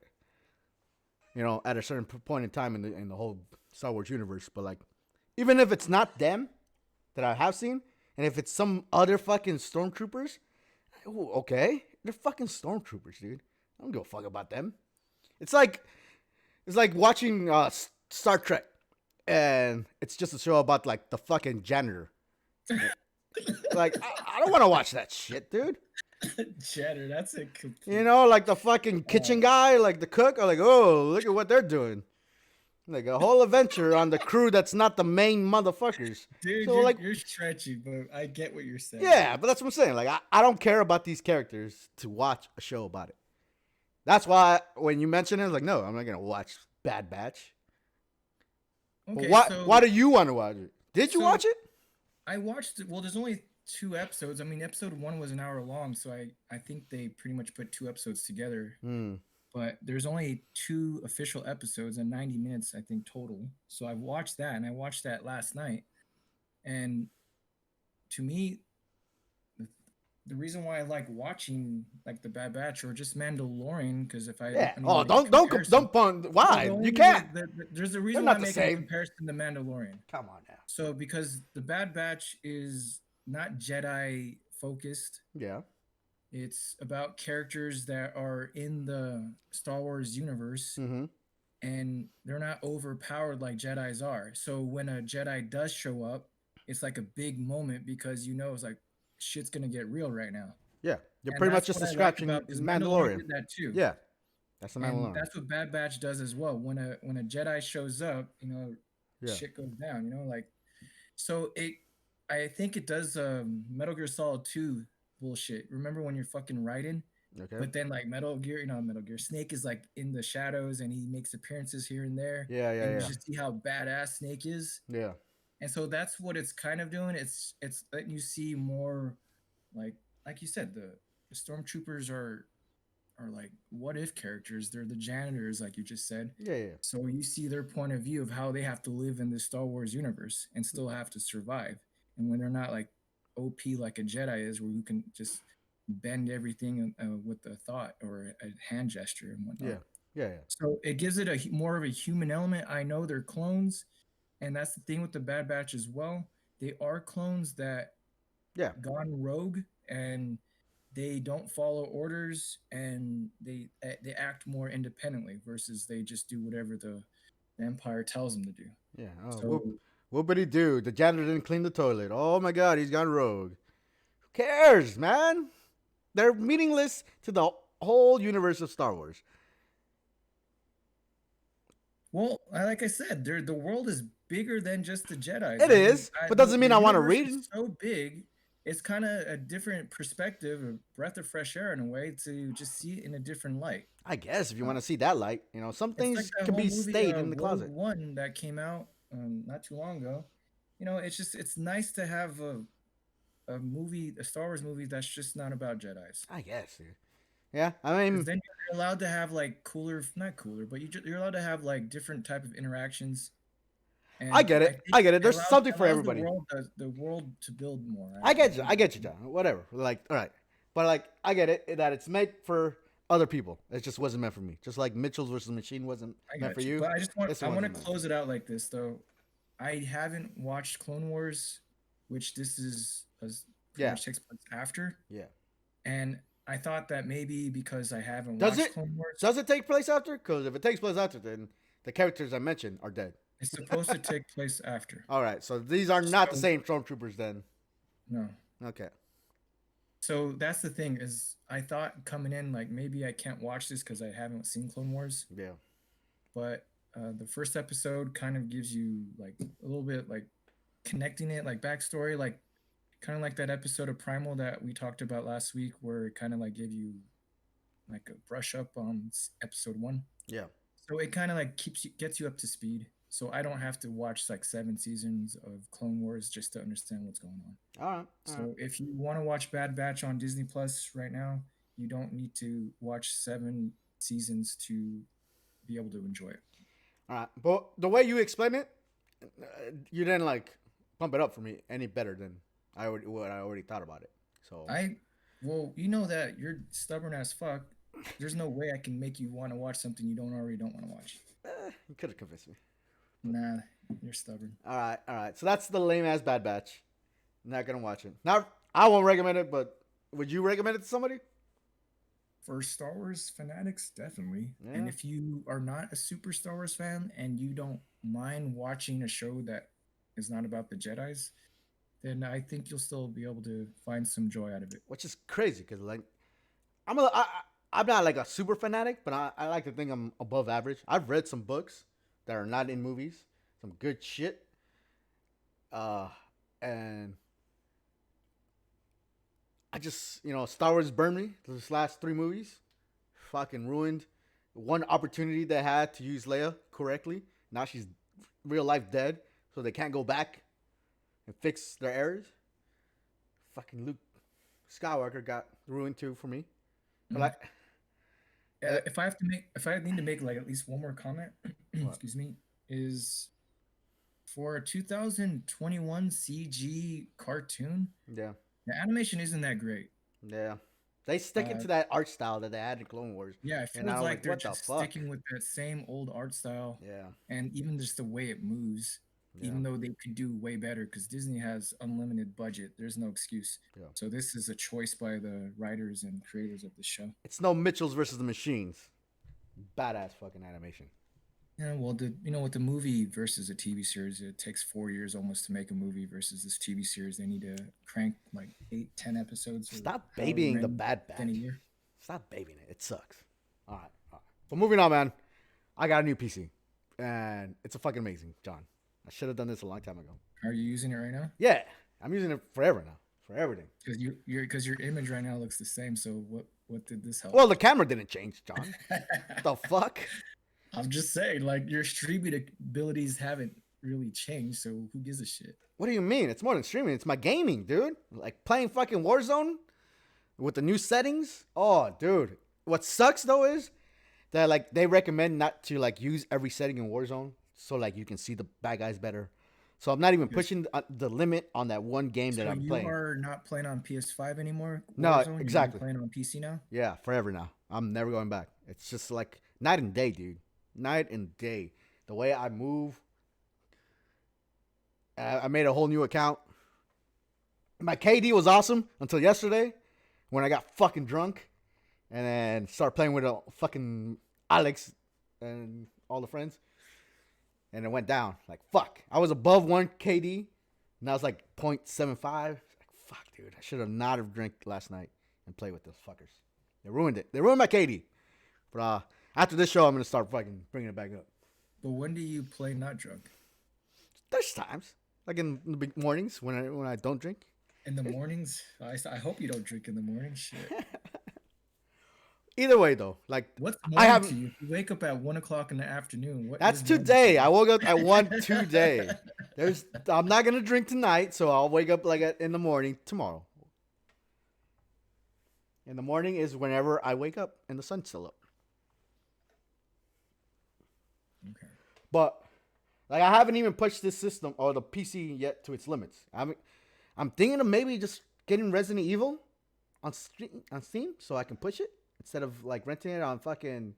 Speaker 1: at a certain point in time in the whole Star Wars universe. But like, even if it's not them that I have seen, and if it's some other fucking stormtroopers, okay, they're fucking stormtroopers, dude. I don't give a fuck about them. It's like watching Star Trek, and it's just a show about like the fucking janitor. Like, I don't want to watch that shit, dude.
Speaker 2: Cheddar, that's a
Speaker 1: You
Speaker 2: complete.
Speaker 1: know, like the fucking kitchen guy, like the cook, are like, oh, look at what they're doing. Like a whole adventure on the crew that's not the main motherfuckers.
Speaker 2: Dude,
Speaker 1: So like,
Speaker 2: you're stretchy, but I get what you're saying.
Speaker 1: yeah, but that's what I'm saying. Like, I don't care about these characters to watch a show about it. That's why when you mention it, like, no, I'm not gonna watch Bad Batch. But
Speaker 2: Okay,
Speaker 1: why do you want to watch it? Did you
Speaker 2: so
Speaker 1: watch it?
Speaker 2: I watched it. Well, there's only two episodes. I mean, episode one was an hour long, so I think they pretty much put two episodes together.
Speaker 1: Hmm.
Speaker 2: But there's only two official episodes and 90 minutes, I think, total. So I've watched that, and I watched that last night. And to me, the, the reason why I like watching like the Bad Batch or just Mandalorian, because if
Speaker 1: Yeah.
Speaker 2: I need to
Speaker 1: Oh,
Speaker 2: make a comparison,
Speaker 1: why?
Speaker 2: well, the
Speaker 1: You
Speaker 2: only
Speaker 1: can't.
Speaker 2: there's a
Speaker 1: They're
Speaker 2: reason why
Speaker 1: not
Speaker 2: I'm
Speaker 1: the
Speaker 2: making a
Speaker 1: same.
Speaker 2: comparison to Mandalorian.
Speaker 1: Come on now.
Speaker 2: So because the Bad Batch is not Jedi focused,
Speaker 1: Yeah.
Speaker 2: it's about characters that are in the Star Wars universe
Speaker 1: Mm-hmm.
Speaker 2: and they're not overpowered like Jedi's are. So when a Jedi does show up, it's like a big moment because it's like shit's gonna get real right now.
Speaker 1: Yeah. You're
Speaker 2: And
Speaker 1: pretty much
Speaker 2: that's
Speaker 1: just
Speaker 2: what I like
Speaker 1: describing
Speaker 2: about because Mandalorian
Speaker 1: Mandalorian.
Speaker 2: did that too.
Speaker 1: Yeah. That's the
Speaker 2: And
Speaker 1: Mandalorian.
Speaker 2: that's what Bad Batch does as well. When a Jedi shows up,
Speaker 1: Yeah.
Speaker 2: shit goes down, like so it I think it does Metal Gear Solid 2 bullshit. Remember when you're fucking riding?
Speaker 1: Okay.
Speaker 2: But then like Metal Gear, Snake is like in the shadows and he makes appearances here and there.
Speaker 1: Yeah.
Speaker 2: And
Speaker 1: Yeah.
Speaker 2: you
Speaker 1: Yeah.
Speaker 2: just see how badass Snake is.
Speaker 1: Yeah.
Speaker 2: And so that's what it's kind of doing. It's letting you see more like you said, the stormtroopers are like what if characters. They're the janitors, like you just said.
Speaker 1: Yeah. Yeah.
Speaker 2: So you see their point of view of how they have to live in the Star Wars universe and still have to survive. And when they're not like OP like a Jedi is, where you can just bend everything with a thought or a hand gesture and
Speaker 1: Yeah.
Speaker 2: whatnot.
Speaker 1: Yeah. Yeah.
Speaker 2: So it gives it more of a human element. I know they're clones, and that's the thing with the Bad Batch as well. They are clones that
Speaker 1: Yeah.
Speaker 2: gone rogue and they don't follow orders and they act more independently versus they just do whatever the empire tells them to do.
Speaker 1: Yeah. Oh,
Speaker 2: So
Speaker 1: what would he do? The janitor didn't clean the toilet. Oh my God, he's gone rogue. Who cares, man? They're meaningless to the whole universe of Star Wars.
Speaker 2: well, like I said, the world is bigger than just the Jedi's.
Speaker 1: It
Speaker 2: I mean,
Speaker 1: is, but doesn't mean
Speaker 2: the
Speaker 1: I want to
Speaker 2: universe
Speaker 1: read.
Speaker 2: is so big. It's kind of a different perspective, a breath of fresh air in a way to just see it in a different light.
Speaker 1: I guess if you
Speaker 2: Uh,
Speaker 1: want to see that light, some
Speaker 2: It's like
Speaker 1: things
Speaker 2: that
Speaker 1: can
Speaker 2: whole
Speaker 1: be
Speaker 2: movie
Speaker 1: stayed in the
Speaker 2: Rogue
Speaker 1: closet.
Speaker 2: One that came out not too long ago. it's nice to have a movie, a Star Wars movie that's just not about Jedi's.
Speaker 1: I guess, dude. Yeah, I
Speaker 2: Because
Speaker 1: mean,
Speaker 2: then you're allowed to have like cooler, not cooler, but you're allowed to have like different type of interactions,
Speaker 1: I
Speaker 2: and
Speaker 1: get
Speaker 2: I
Speaker 1: it.
Speaker 2: think
Speaker 1: I get it.
Speaker 2: it
Speaker 1: There's
Speaker 2: allows
Speaker 1: something
Speaker 2: it
Speaker 1: for
Speaker 2: allows
Speaker 1: everybody.
Speaker 2: the world to build more.
Speaker 1: I get you.
Speaker 2: I
Speaker 1: I get you, John. Whatever. Like, all right, but like, I get it that it's meant for other people. It just wasn't meant for me. Just like Mitchell's versus Machine wasn't
Speaker 2: I
Speaker 1: meant for
Speaker 2: got you,
Speaker 1: you.
Speaker 2: but
Speaker 1: This
Speaker 2: I
Speaker 1: one
Speaker 2: want to
Speaker 1: wasn't meant.
Speaker 2: close it out like this though. I haven't watched Clone Wars, which this is as pretty
Speaker 1: Yeah,
Speaker 2: much takes place after,
Speaker 1: yeah.
Speaker 2: and I thought that maybe because I haven't
Speaker 1: Does
Speaker 2: watched
Speaker 1: it?
Speaker 2: Clone Wars,
Speaker 1: Does it take place after? Because if it takes place after, then the characters I mentioned are dead.
Speaker 2: it's supposed to take place after.
Speaker 1: All right, so these are not the
Speaker 2: So
Speaker 1: same stormtroopers then.
Speaker 2: no.
Speaker 1: Okay.
Speaker 2: So that's the thing is I thought coming in like maybe I can't watch this because I haven't seen Clone Wars,
Speaker 1: Yeah.
Speaker 2: but the first episode kind of gives you like a little bit like connecting it like backstory, like kind of like that episode of Primal that we talked about last week, where it kind of like give you like a brush up on episode one.
Speaker 1: Yeah.
Speaker 2: So it kind of like gets you up to speed. So I don't have to watch like 7 seasons of Clone Wars just to understand what's going on.
Speaker 1: All right. All right.
Speaker 2: So if you want to watch Bad Batch on Disney Plus right now, you don't need to watch 7 seasons to be able to enjoy it.
Speaker 1: All right. But the way you explain it, you didn't like pump it up for me any better than what I already thought about it. So
Speaker 2: I well, you know that you're stubborn as fuck. There's no way I can make you want to watch something you don't want to watch.
Speaker 1: you could have convinced me.
Speaker 2: Nah, you're stubborn.
Speaker 1: All right. All right. So that's the lame ass Bad Batch. Not gonna watch it. Now I won't recommend it, but would you recommend it to somebody?
Speaker 2: For Star Wars fanatics, definitely.
Speaker 1: Yeah.
Speaker 2: And if you are not a super Star Wars fan and you don't mind watching a show that is not about the Jedi's, then I think you'll still be able to find some joy out of it.
Speaker 1: Which is crazy because like I'm not like a super fanatic, but I like to think I'm above average. I've read some books that are not in movies, some good shit. And I just Star Wars burned me. Those last three movies, fucking ruined one opportunity they had to use Leia correctly. Now she's real life dead, so they can't go back and fix their errors. Fucking Luke Skywalker got ruined too for me. But
Speaker 2: Mm.
Speaker 1: like,
Speaker 2: If I need to make like at least one more comment,
Speaker 1: what?
Speaker 2: excuse me, is for a 2021 CG cartoon,
Speaker 1: Yeah,
Speaker 2: the animation isn't that great.
Speaker 1: yeah. They stick it
Speaker 2: Uh,
Speaker 1: to that art style that they had in Clone Wars,
Speaker 2: yeah, it
Speaker 1: and I
Speaker 2: feels
Speaker 1: was
Speaker 2: like
Speaker 1: like,
Speaker 2: they're
Speaker 1: what the
Speaker 2: just
Speaker 1: fuck?
Speaker 2: sticking with that same old art style,
Speaker 1: Yeah,
Speaker 2: and even just the way it moves.
Speaker 1: yeah,
Speaker 2: Even though they could do way better, because Disney has unlimited budget, there's no excuse.
Speaker 1: yeah.
Speaker 2: So this is a choice by the writers and creators of the show.
Speaker 1: It's no Mitchells versus the Machines. Badass fucking animation.
Speaker 2: Yeah, well, with the movie versus a TV series, it takes 4 years almost to make a movie versus this TV series. They need to crank like 8, 10 episodes or
Speaker 1: Stop
Speaker 2: however
Speaker 1: babying the
Speaker 2: many
Speaker 1: Bad
Speaker 2: within a
Speaker 1: Batch.
Speaker 2: year.
Speaker 1: Stop babying it. It sucks. All right, all right. But moving on, man. I got a new PC, and it's a fucking amazing, John. I should have done this a long time ago.
Speaker 2: Are you using it right now?
Speaker 1: Yeah, I'm using it forever now, for everything.
Speaker 2: Because your image right now looks the same. So what did this help?
Speaker 1: Well, the camera didn't change, John. The fuck?
Speaker 2: I'm just saying, like your streaming abilities haven't really changed. So who gives a shit?
Speaker 1: What do you mean? It's more than streaming. It's my gaming, dude. Like playing fucking Warzone with the new settings. Oh, dude. What sucks though is that like they recommend not to like use every setting in Warzone, so like you can see the bad guys better. So I'm not even
Speaker 2: Yes.
Speaker 1: pushing the limit on that one game that
Speaker 2: So
Speaker 1: I'm
Speaker 2: you
Speaker 1: playing.
Speaker 2: are not playing on PS5 anymore?
Speaker 1: No,
Speaker 2: Warzone? You're
Speaker 1: exactly.
Speaker 2: playing on PC now?
Speaker 1: Yeah, forever now. I'm never going back. It's just like night and day, dude. Night and day. The way I move. I made a whole new account. My KD was awesome until yesterday when I got fucking drunk and then started playing with fucking Alex and all the friends. And it went down. Like, fuck. I was above 1 KD. Now it's like 0.75. Like, fuck, dude. I should have not have drank last night and played with those fuckers. They ruined it. They ruined my KD. But after this show, I'm going to start fucking bringing it back up.
Speaker 2: But when do you play not drunk?
Speaker 1: There's times. Like in the big mornings when I don't drink.
Speaker 2: In the mornings? I hope you don't drink in the morning. Shit.
Speaker 1: Either way, though. Like,
Speaker 2: What's
Speaker 1: I
Speaker 2: morning
Speaker 1: haven't.
Speaker 2: to you? If you wake up at 1 o'clock in the afternoon. What
Speaker 1: That's
Speaker 2: is morning to
Speaker 1: today.
Speaker 2: you?
Speaker 1: I woke up at 1 today. There's I'm not gonna drink tonight, so I'll wake up like in the morning tomorrow. In the morning is whenever I wake up and the sun's still up.
Speaker 2: Okay.
Speaker 1: But like I haven't even pushed this system or the PC yet to its limits. I'm thinking of maybe just getting Resident Evil on Steam so I can push it instead of like renting it on fucking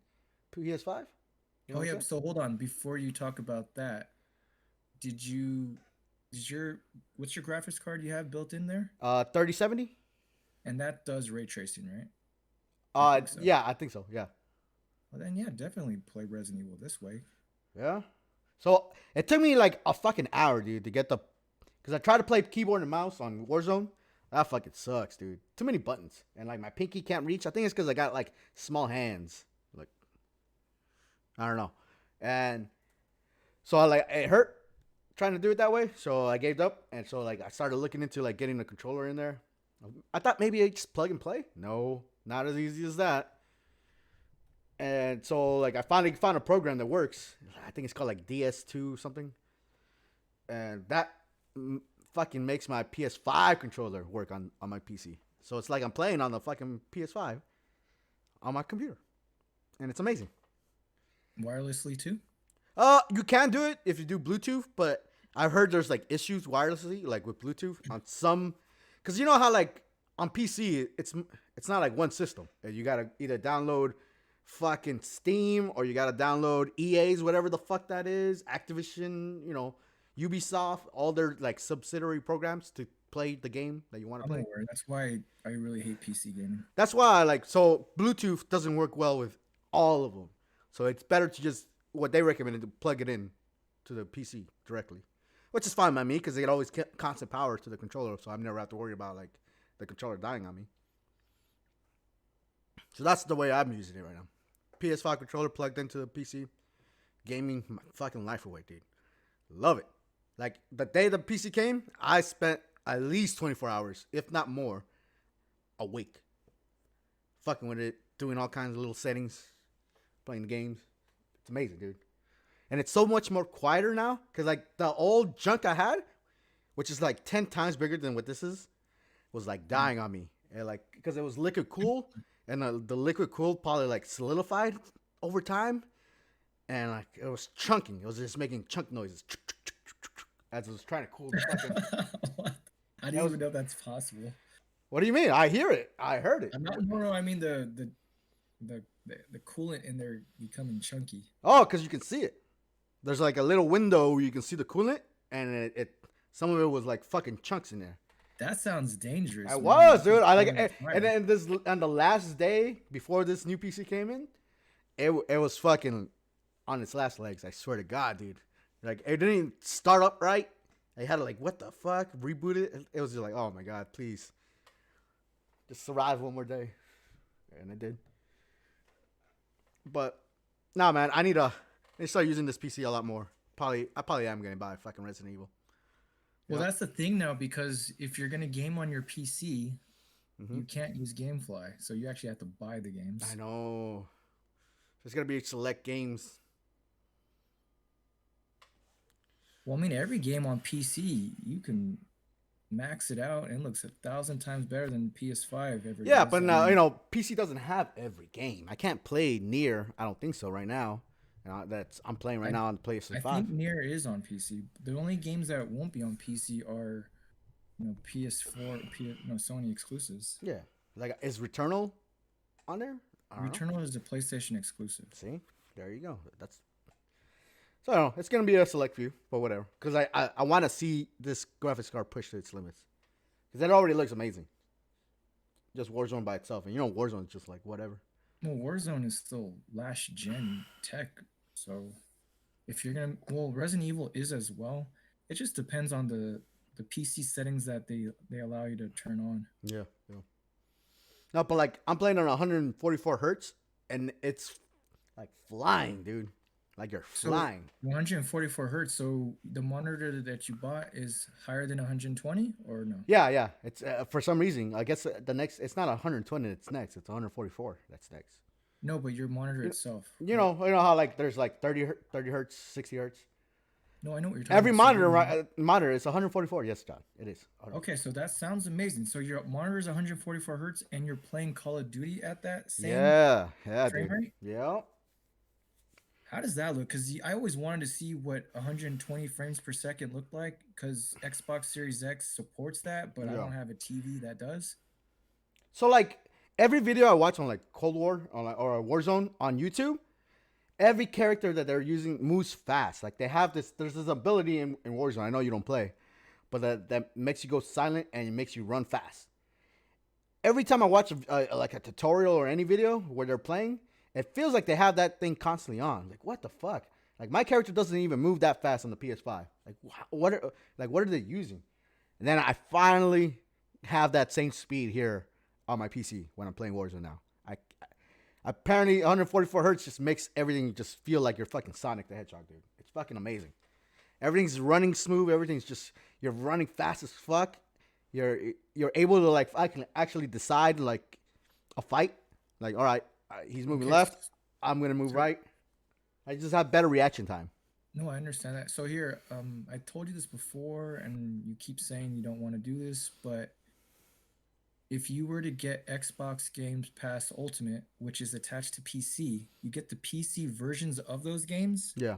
Speaker 1: PS5. You know
Speaker 2: Oh
Speaker 1: what I'm
Speaker 2: yeah.
Speaker 1: saying?
Speaker 2: So hold on. Before you talk about that, did you did your what's your graphics card you have built in there?
Speaker 1: 3070.
Speaker 2: And that does ray tracing, right? I think so.
Speaker 1: Yeah, I think so. Yeah,
Speaker 2: Well then, yeah, definitely play Resident Evil this way.
Speaker 1: yeah. So it took me like a fucking hour, dude, to get the because I tried to play keyboard and mouse on Warzone. That fucking sucks, dude. Too many buttons and like my pinky can't reach. I think it's because I got like small hands. Like I don't know, and so I like it hurt trying to do it that way. So I gave up, and so like I started looking into like getting the controller in there. I thought maybe I just plug and play. No, not as easy as that. And so like I finally found a program that works. I think it's called like DS2 something, and that fucking makes my PS5 controller work on my PC. So it's like I'm playing on the fucking PS5 on my computer, and it's amazing.
Speaker 2: Wirelessly too?
Speaker 1: You can do it if you do Bluetooth, but I've heard there's like issues wirelessly, like with Bluetooth on some, because you know how like on PC it's not like one system. You gotta either download fucking Steam or you gotta download EA's whatever the fuck that is, Activision, Ubisoft, all their like subsidiary programs to play the game that you want to
Speaker 2: I'm
Speaker 1: play.
Speaker 2: aware. That's why I really hate PC gaming.
Speaker 1: That's why so Bluetooth doesn't work well with all of them. So it's better to just what they recommended to plug it in to the PC directly, which is fine by me because they get always constant power to the controller, so I never have to worry about like the controller dying on me. So that's the way I'm using it right now. PS5 controller plugged into the PC, gaming my fucking life away, dude. Love it. Like the day the PC came, I spent at least 24 hours, if not more, awake, fucking with it, doing all kinds of little settings, playing the games. It's amazing, dude. And it's so much more quieter now because like the old junk I had, which is like 10 times bigger than what this is, was like dying on me. And like because it was liquid cool, and the liquid cool probably like solidified over time, and like it was chunking. It was just making chunk noises as it was trying to cool the fucking.
Speaker 2: What? How do
Speaker 1: It
Speaker 2: you
Speaker 1: was,
Speaker 2: even know that's possible?
Speaker 1: what do you mean? I hear it. I heard it.
Speaker 2: I'm not. No, I mean the coolant in there becoming chunky.
Speaker 1: Oh, because you can see it. There's like a little window where you can see the coolant, and it some of it was like fucking chunks in there.
Speaker 2: That sounds dangerous,
Speaker 1: I
Speaker 2: man.
Speaker 1: was, dude. I like,
Speaker 2: Totally
Speaker 1: and
Speaker 2: fire.
Speaker 1: then this on the last day before this new PC came in, it was fucking on its last legs. I swear to God, dude. Like it didn't even start up right. I had to like, what the fuck, reboot it. It was just like, oh my God, please, just survive one more day, and I did. But nah, man, I need to start using this PC a lot more. I probably am gonna buy fucking Resident Evil.
Speaker 2: Well,
Speaker 1: Yep.
Speaker 2: that's the thing now because if you're gonna game on your PC,
Speaker 1: Mm-hmm.
Speaker 2: you can't use GameFly, so you actually have to buy the
Speaker 1: I
Speaker 2: games.
Speaker 1: know. There's gonna be select games.
Speaker 2: Well, I mean, every game on PC you can max it out and it looks 1,000 times better than PS5 ever
Speaker 1: Yeah,
Speaker 2: does.
Speaker 1: but
Speaker 2: I mean,
Speaker 1: PC doesn't have every game. I can't play near. I don't think so right now. That's I'm playing right
Speaker 2: I
Speaker 1: now on the PlayStation
Speaker 2: I
Speaker 1: Five.
Speaker 2: think Nier is on PC. The only games that won't be on PC are PS4, no Sony exclusives.
Speaker 1: Yeah, like is Returnal on there? I don't know.
Speaker 2: Returnal is a PlayStation exclusive.
Speaker 1: See, there you go. That's so I don't know. It's gonna be a select few, but whatever. Because I want to see this graphics card push to its limits. Because it already looks amazing. Just Warzone by itself, and Warzone is just like whatever.
Speaker 2: Well, Warzone is still last gen tech, so if you're gonna, well, Resident Evil is as well. It just depends on the PC settings that they allow you to turn on.
Speaker 1: Yeah, yeah. No, but like I'm playing on 144 hertz, and it's like flying, dude. Like you're
Speaker 2: So
Speaker 1: flying.
Speaker 2: 144 hertz. So the monitor that you bought is higher than 120 or no?
Speaker 1: Yeah, yeah. It's for some reason. I guess the next. It's not 120. It's next. It's 144. That's next.
Speaker 2: No, but your monitor
Speaker 1: You,
Speaker 2: itself.
Speaker 1: you know how like there's like 30 hertz, 60 hertz.
Speaker 2: No, I know what you're talking
Speaker 1: Every
Speaker 2: about. So
Speaker 1: monitor monitor is 144. Yes, John, it is.
Speaker 2: okay, so that sounds amazing. So your monitor is 144 hertz, and you're playing Call of Duty at that same
Speaker 1: Yeah, yeah,
Speaker 2: frame
Speaker 1: dude.
Speaker 2: rate.
Speaker 1: Yeah,
Speaker 2: How does that look? Because I always wanted to see what 120 frames per second looked like, because Xbox Series X supports that, but I
Speaker 1: yeah.
Speaker 2: don't have a TV that does.
Speaker 1: So like every video I watch on like Cold War or Warzone on YouTube, every character that they're using moves fast. Like they have this, there's this ability in Warzone. I know you don't play, but that makes you go silent and it makes you run fast. Every time I watch like a tutorial or any video where they're playing, it feels like they have that thing constantly on. Like what the fuck? Like my character doesn't even move that fast on the PS5. Like what are they using? And then I finally have that same speed here on my PC when I'm playing Warzone now. Apparently 144 hertz just makes everything just feel like you're fucking Sonic the Hedgehog, dude. It's fucking amazing. Everything's running smooth. Everything's just you're running fast as fuck. You're able to like I can actually decide like a fight. Like all right, he's moving
Speaker 2: Okay,
Speaker 1: left. I'm gonna move
Speaker 2: so
Speaker 1: right. I just have better reaction time.
Speaker 2: no, I understand that. So here, I told you this before, and you keep saying you don't want to do this, but if you were to get Xbox Games Pass Ultimate, which is attached to PC, you get the PC versions of those games
Speaker 1: Yeah,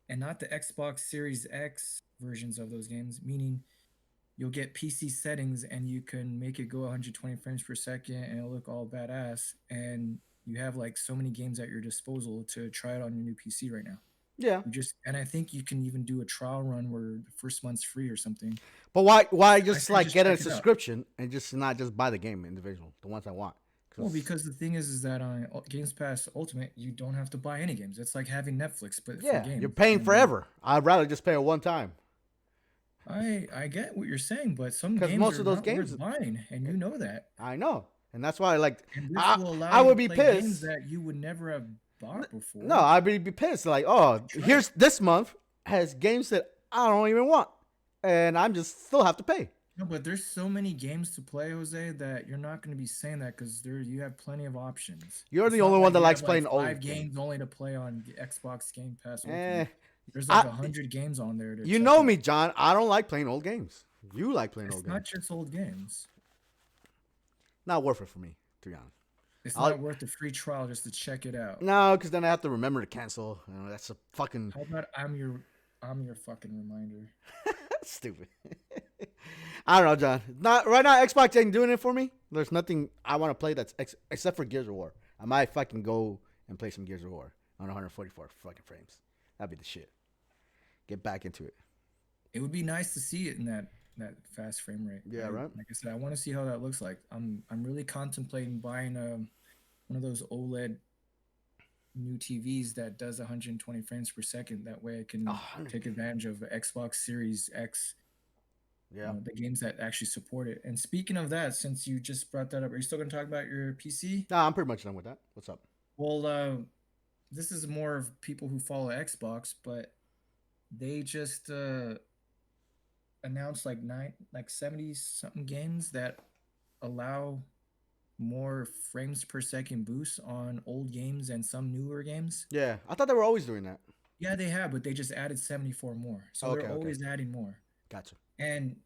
Speaker 2: and not the Xbox Series X versions of those games, meaning you'll get PC settings and you can make it go 120 frames per second and it'll look all badass. And you have like so many games at your disposal to try it on your new PC right now.
Speaker 1: yeah.
Speaker 2: And I think you can even do a trial run where the first month's free or something.
Speaker 1: But why
Speaker 2: I
Speaker 1: just
Speaker 2: say
Speaker 1: like
Speaker 2: just
Speaker 1: get a
Speaker 2: check it out.
Speaker 1: subscription and just not just buy the game individual, the ones I want?
Speaker 2: Well,
Speaker 1: Because
Speaker 2: because the thing is that on Games Pass Ultimate, you don't have to buy any games. It's like having Netflix, but for
Speaker 1: yeah, you're
Speaker 2: games.
Speaker 1: paying
Speaker 2: And
Speaker 1: forever. I'd rather just pay it one time.
Speaker 2: I get what you're saying, but some
Speaker 1: Because
Speaker 2: games
Speaker 1: most
Speaker 2: are
Speaker 1: of those
Speaker 2: not
Speaker 1: games,
Speaker 2: worth buying, and you know that.
Speaker 1: I know, and that's why like
Speaker 2: And this
Speaker 1: I
Speaker 2: will allow
Speaker 1: I
Speaker 2: you to
Speaker 1: would be
Speaker 2: play games
Speaker 1: pissed.
Speaker 2: that you would never have bought
Speaker 1: No,
Speaker 2: before.
Speaker 1: I'd be pissed. Like, oh,
Speaker 2: Try it.
Speaker 1: here's this month has games that I don't even want, and I'm just still have to pay.
Speaker 2: No, but there's so many games to play, Jose, that you're not going to be saying that because there you have plenty of options.
Speaker 1: You're
Speaker 2: It's
Speaker 1: the
Speaker 2: not
Speaker 1: only one
Speaker 2: like
Speaker 1: that
Speaker 2: you
Speaker 1: likes
Speaker 2: have like
Speaker 1: playing
Speaker 2: five
Speaker 1: old games.
Speaker 2: games only to play on Xbox Game Pass
Speaker 1: Eh,
Speaker 2: Ultimate. There's like
Speaker 1: I
Speaker 2: 100 games on there to
Speaker 1: you
Speaker 2: check
Speaker 1: know
Speaker 2: out.
Speaker 1: me, John. I don't like playing old games. You like playing
Speaker 2: It's
Speaker 1: old
Speaker 2: not
Speaker 1: games.
Speaker 2: just old games.
Speaker 1: Not worth it for me, to be honest.
Speaker 2: It's
Speaker 1: I'll
Speaker 2: not worth the free trial just to check it out.
Speaker 1: no, because then I have to remember to cancel. You know, that's a fucking
Speaker 2: How about I'm your fucking reminder.
Speaker 1: stupid. I don't know, John. Not right now. Xbox ain't doing it for me. There's nothing I want to play that's except for Gears of War. I might fucking go and play some Gears of War on 144 fucking frames. That'd be the shit. Get back into it.
Speaker 2: It would be nice to see it in that fast frame rate.
Speaker 1: Yeah, right.
Speaker 2: Like I said, I want to see how that looks like. I'm really contemplating buying one of those OLED new TVs that does 120 frames per second. That way I can take advantage of Xbox Series X,
Speaker 1: Yeah.
Speaker 2: the games that actually support it. And speaking of that, since you just brought that up, are you still going to talk about your PC?
Speaker 1: Nah, I'm pretty much done with that. What's up?
Speaker 2: Well, this is more of people who follow Xbox, but they just announced like 70 something games that allow more frames per second boosts on old games and some newer games.
Speaker 1: Yeah, I thought they were always doing that.
Speaker 2: Yeah, they have, but they just added 74 more. So
Speaker 1: Okay,
Speaker 2: they're
Speaker 1: okay.
Speaker 2: always adding more.
Speaker 1: Gotcha.
Speaker 2: And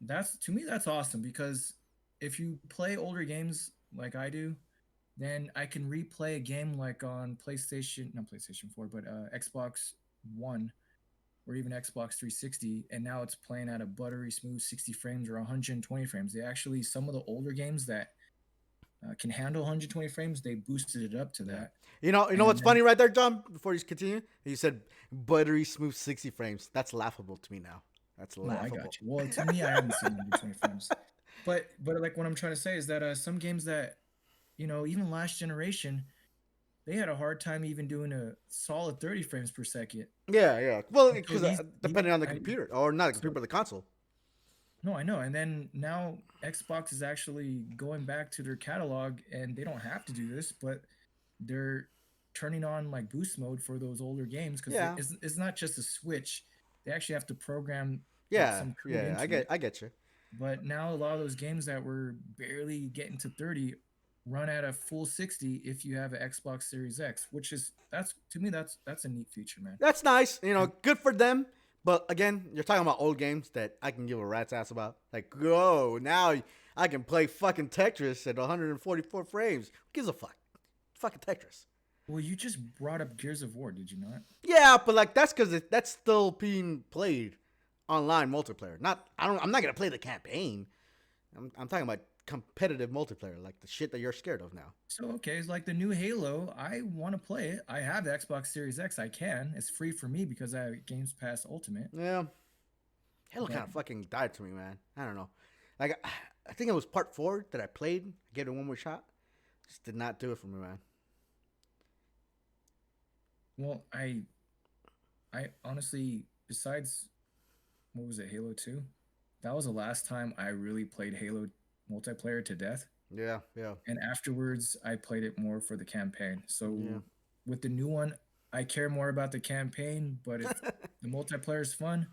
Speaker 2: that's to me that's awesome because if you play older games like I do, then I can replay a game like on PlayStation, not PlayStation 4, but Xbox One or even Xbox 360, and now it's playing at a buttery smooth 60 frames or 120 frames. They actually, some of the older games that can handle 120 frames, they boosted it up to that.
Speaker 1: You know
Speaker 2: And
Speaker 1: what's
Speaker 2: then,
Speaker 1: funny right there, John? Before you continue, you said buttery smooth 60 frames. That's laughable to me now. That's
Speaker 2: no, I
Speaker 1: laughable.
Speaker 2: got you. Well, to me, I haven't seen 120 frames, but like what I'm trying to say is that some games that even last generation, they had a hard time even doing a solid 30 frames per second.
Speaker 1: Yeah, yeah. Well,
Speaker 2: And so
Speaker 1: because depending on the computer, or not the computer,
Speaker 2: so
Speaker 1: but the console.
Speaker 2: no, I know. And then now Xbox is actually going back to their catalog, and they don't have to do this, but they're turning on like boost mode for those older games because
Speaker 1: Yeah,
Speaker 2: it's not just a switch. They actually have to program like
Speaker 1: yeah,
Speaker 2: some code
Speaker 1: yeah.
Speaker 2: into it.
Speaker 1: I get you.
Speaker 2: But now a lot of those games that were barely getting to 30 run at a full 60 if you have an Xbox Series X, which is that's to me that's a neat feature, man.
Speaker 1: That's nice.
Speaker 2: And
Speaker 1: Good for them. But again, you're talking about old games that I can give a rat's ass about. Like, whoa, now I can play fucking Tetris at 144 frames. Who gives a fuck? Fucking Tetris.
Speaker 2: Well, you just brought up Gears of War, did you not?
Speaker 1: Yeah, but like that's because that's still being played online multiplayer. Not I don't. I'm not gonna play the campaign. I'm talking about competitive multiplayer, like the shit that you're scared of now.
Speaker 2: So okay, it's like the new Halo. I want to play it. I have the Xbox Series X. I can. It's free for me because I have Games Pass Ultimate.
Speaker 1: Yeah, Halo kind
Speaker 2: But
Speaker 1: of fucking died to me, man. I don't know. Like I think it was part 4 that I played. I gave it one more shot. Just did not do it for me, man.
Speaker 2: well, I honestly, besides what was it, Halo 2? That was the last time I really played Halo multiplayer to death.
Speaker 1: Yeah, yeah,
Speaker 2: And afterwards, I played it more for the campaign.
Speaker 1: yeah.
Speaker 2: So with the new one, I care more about the campaign. But if the multiplayer is fun,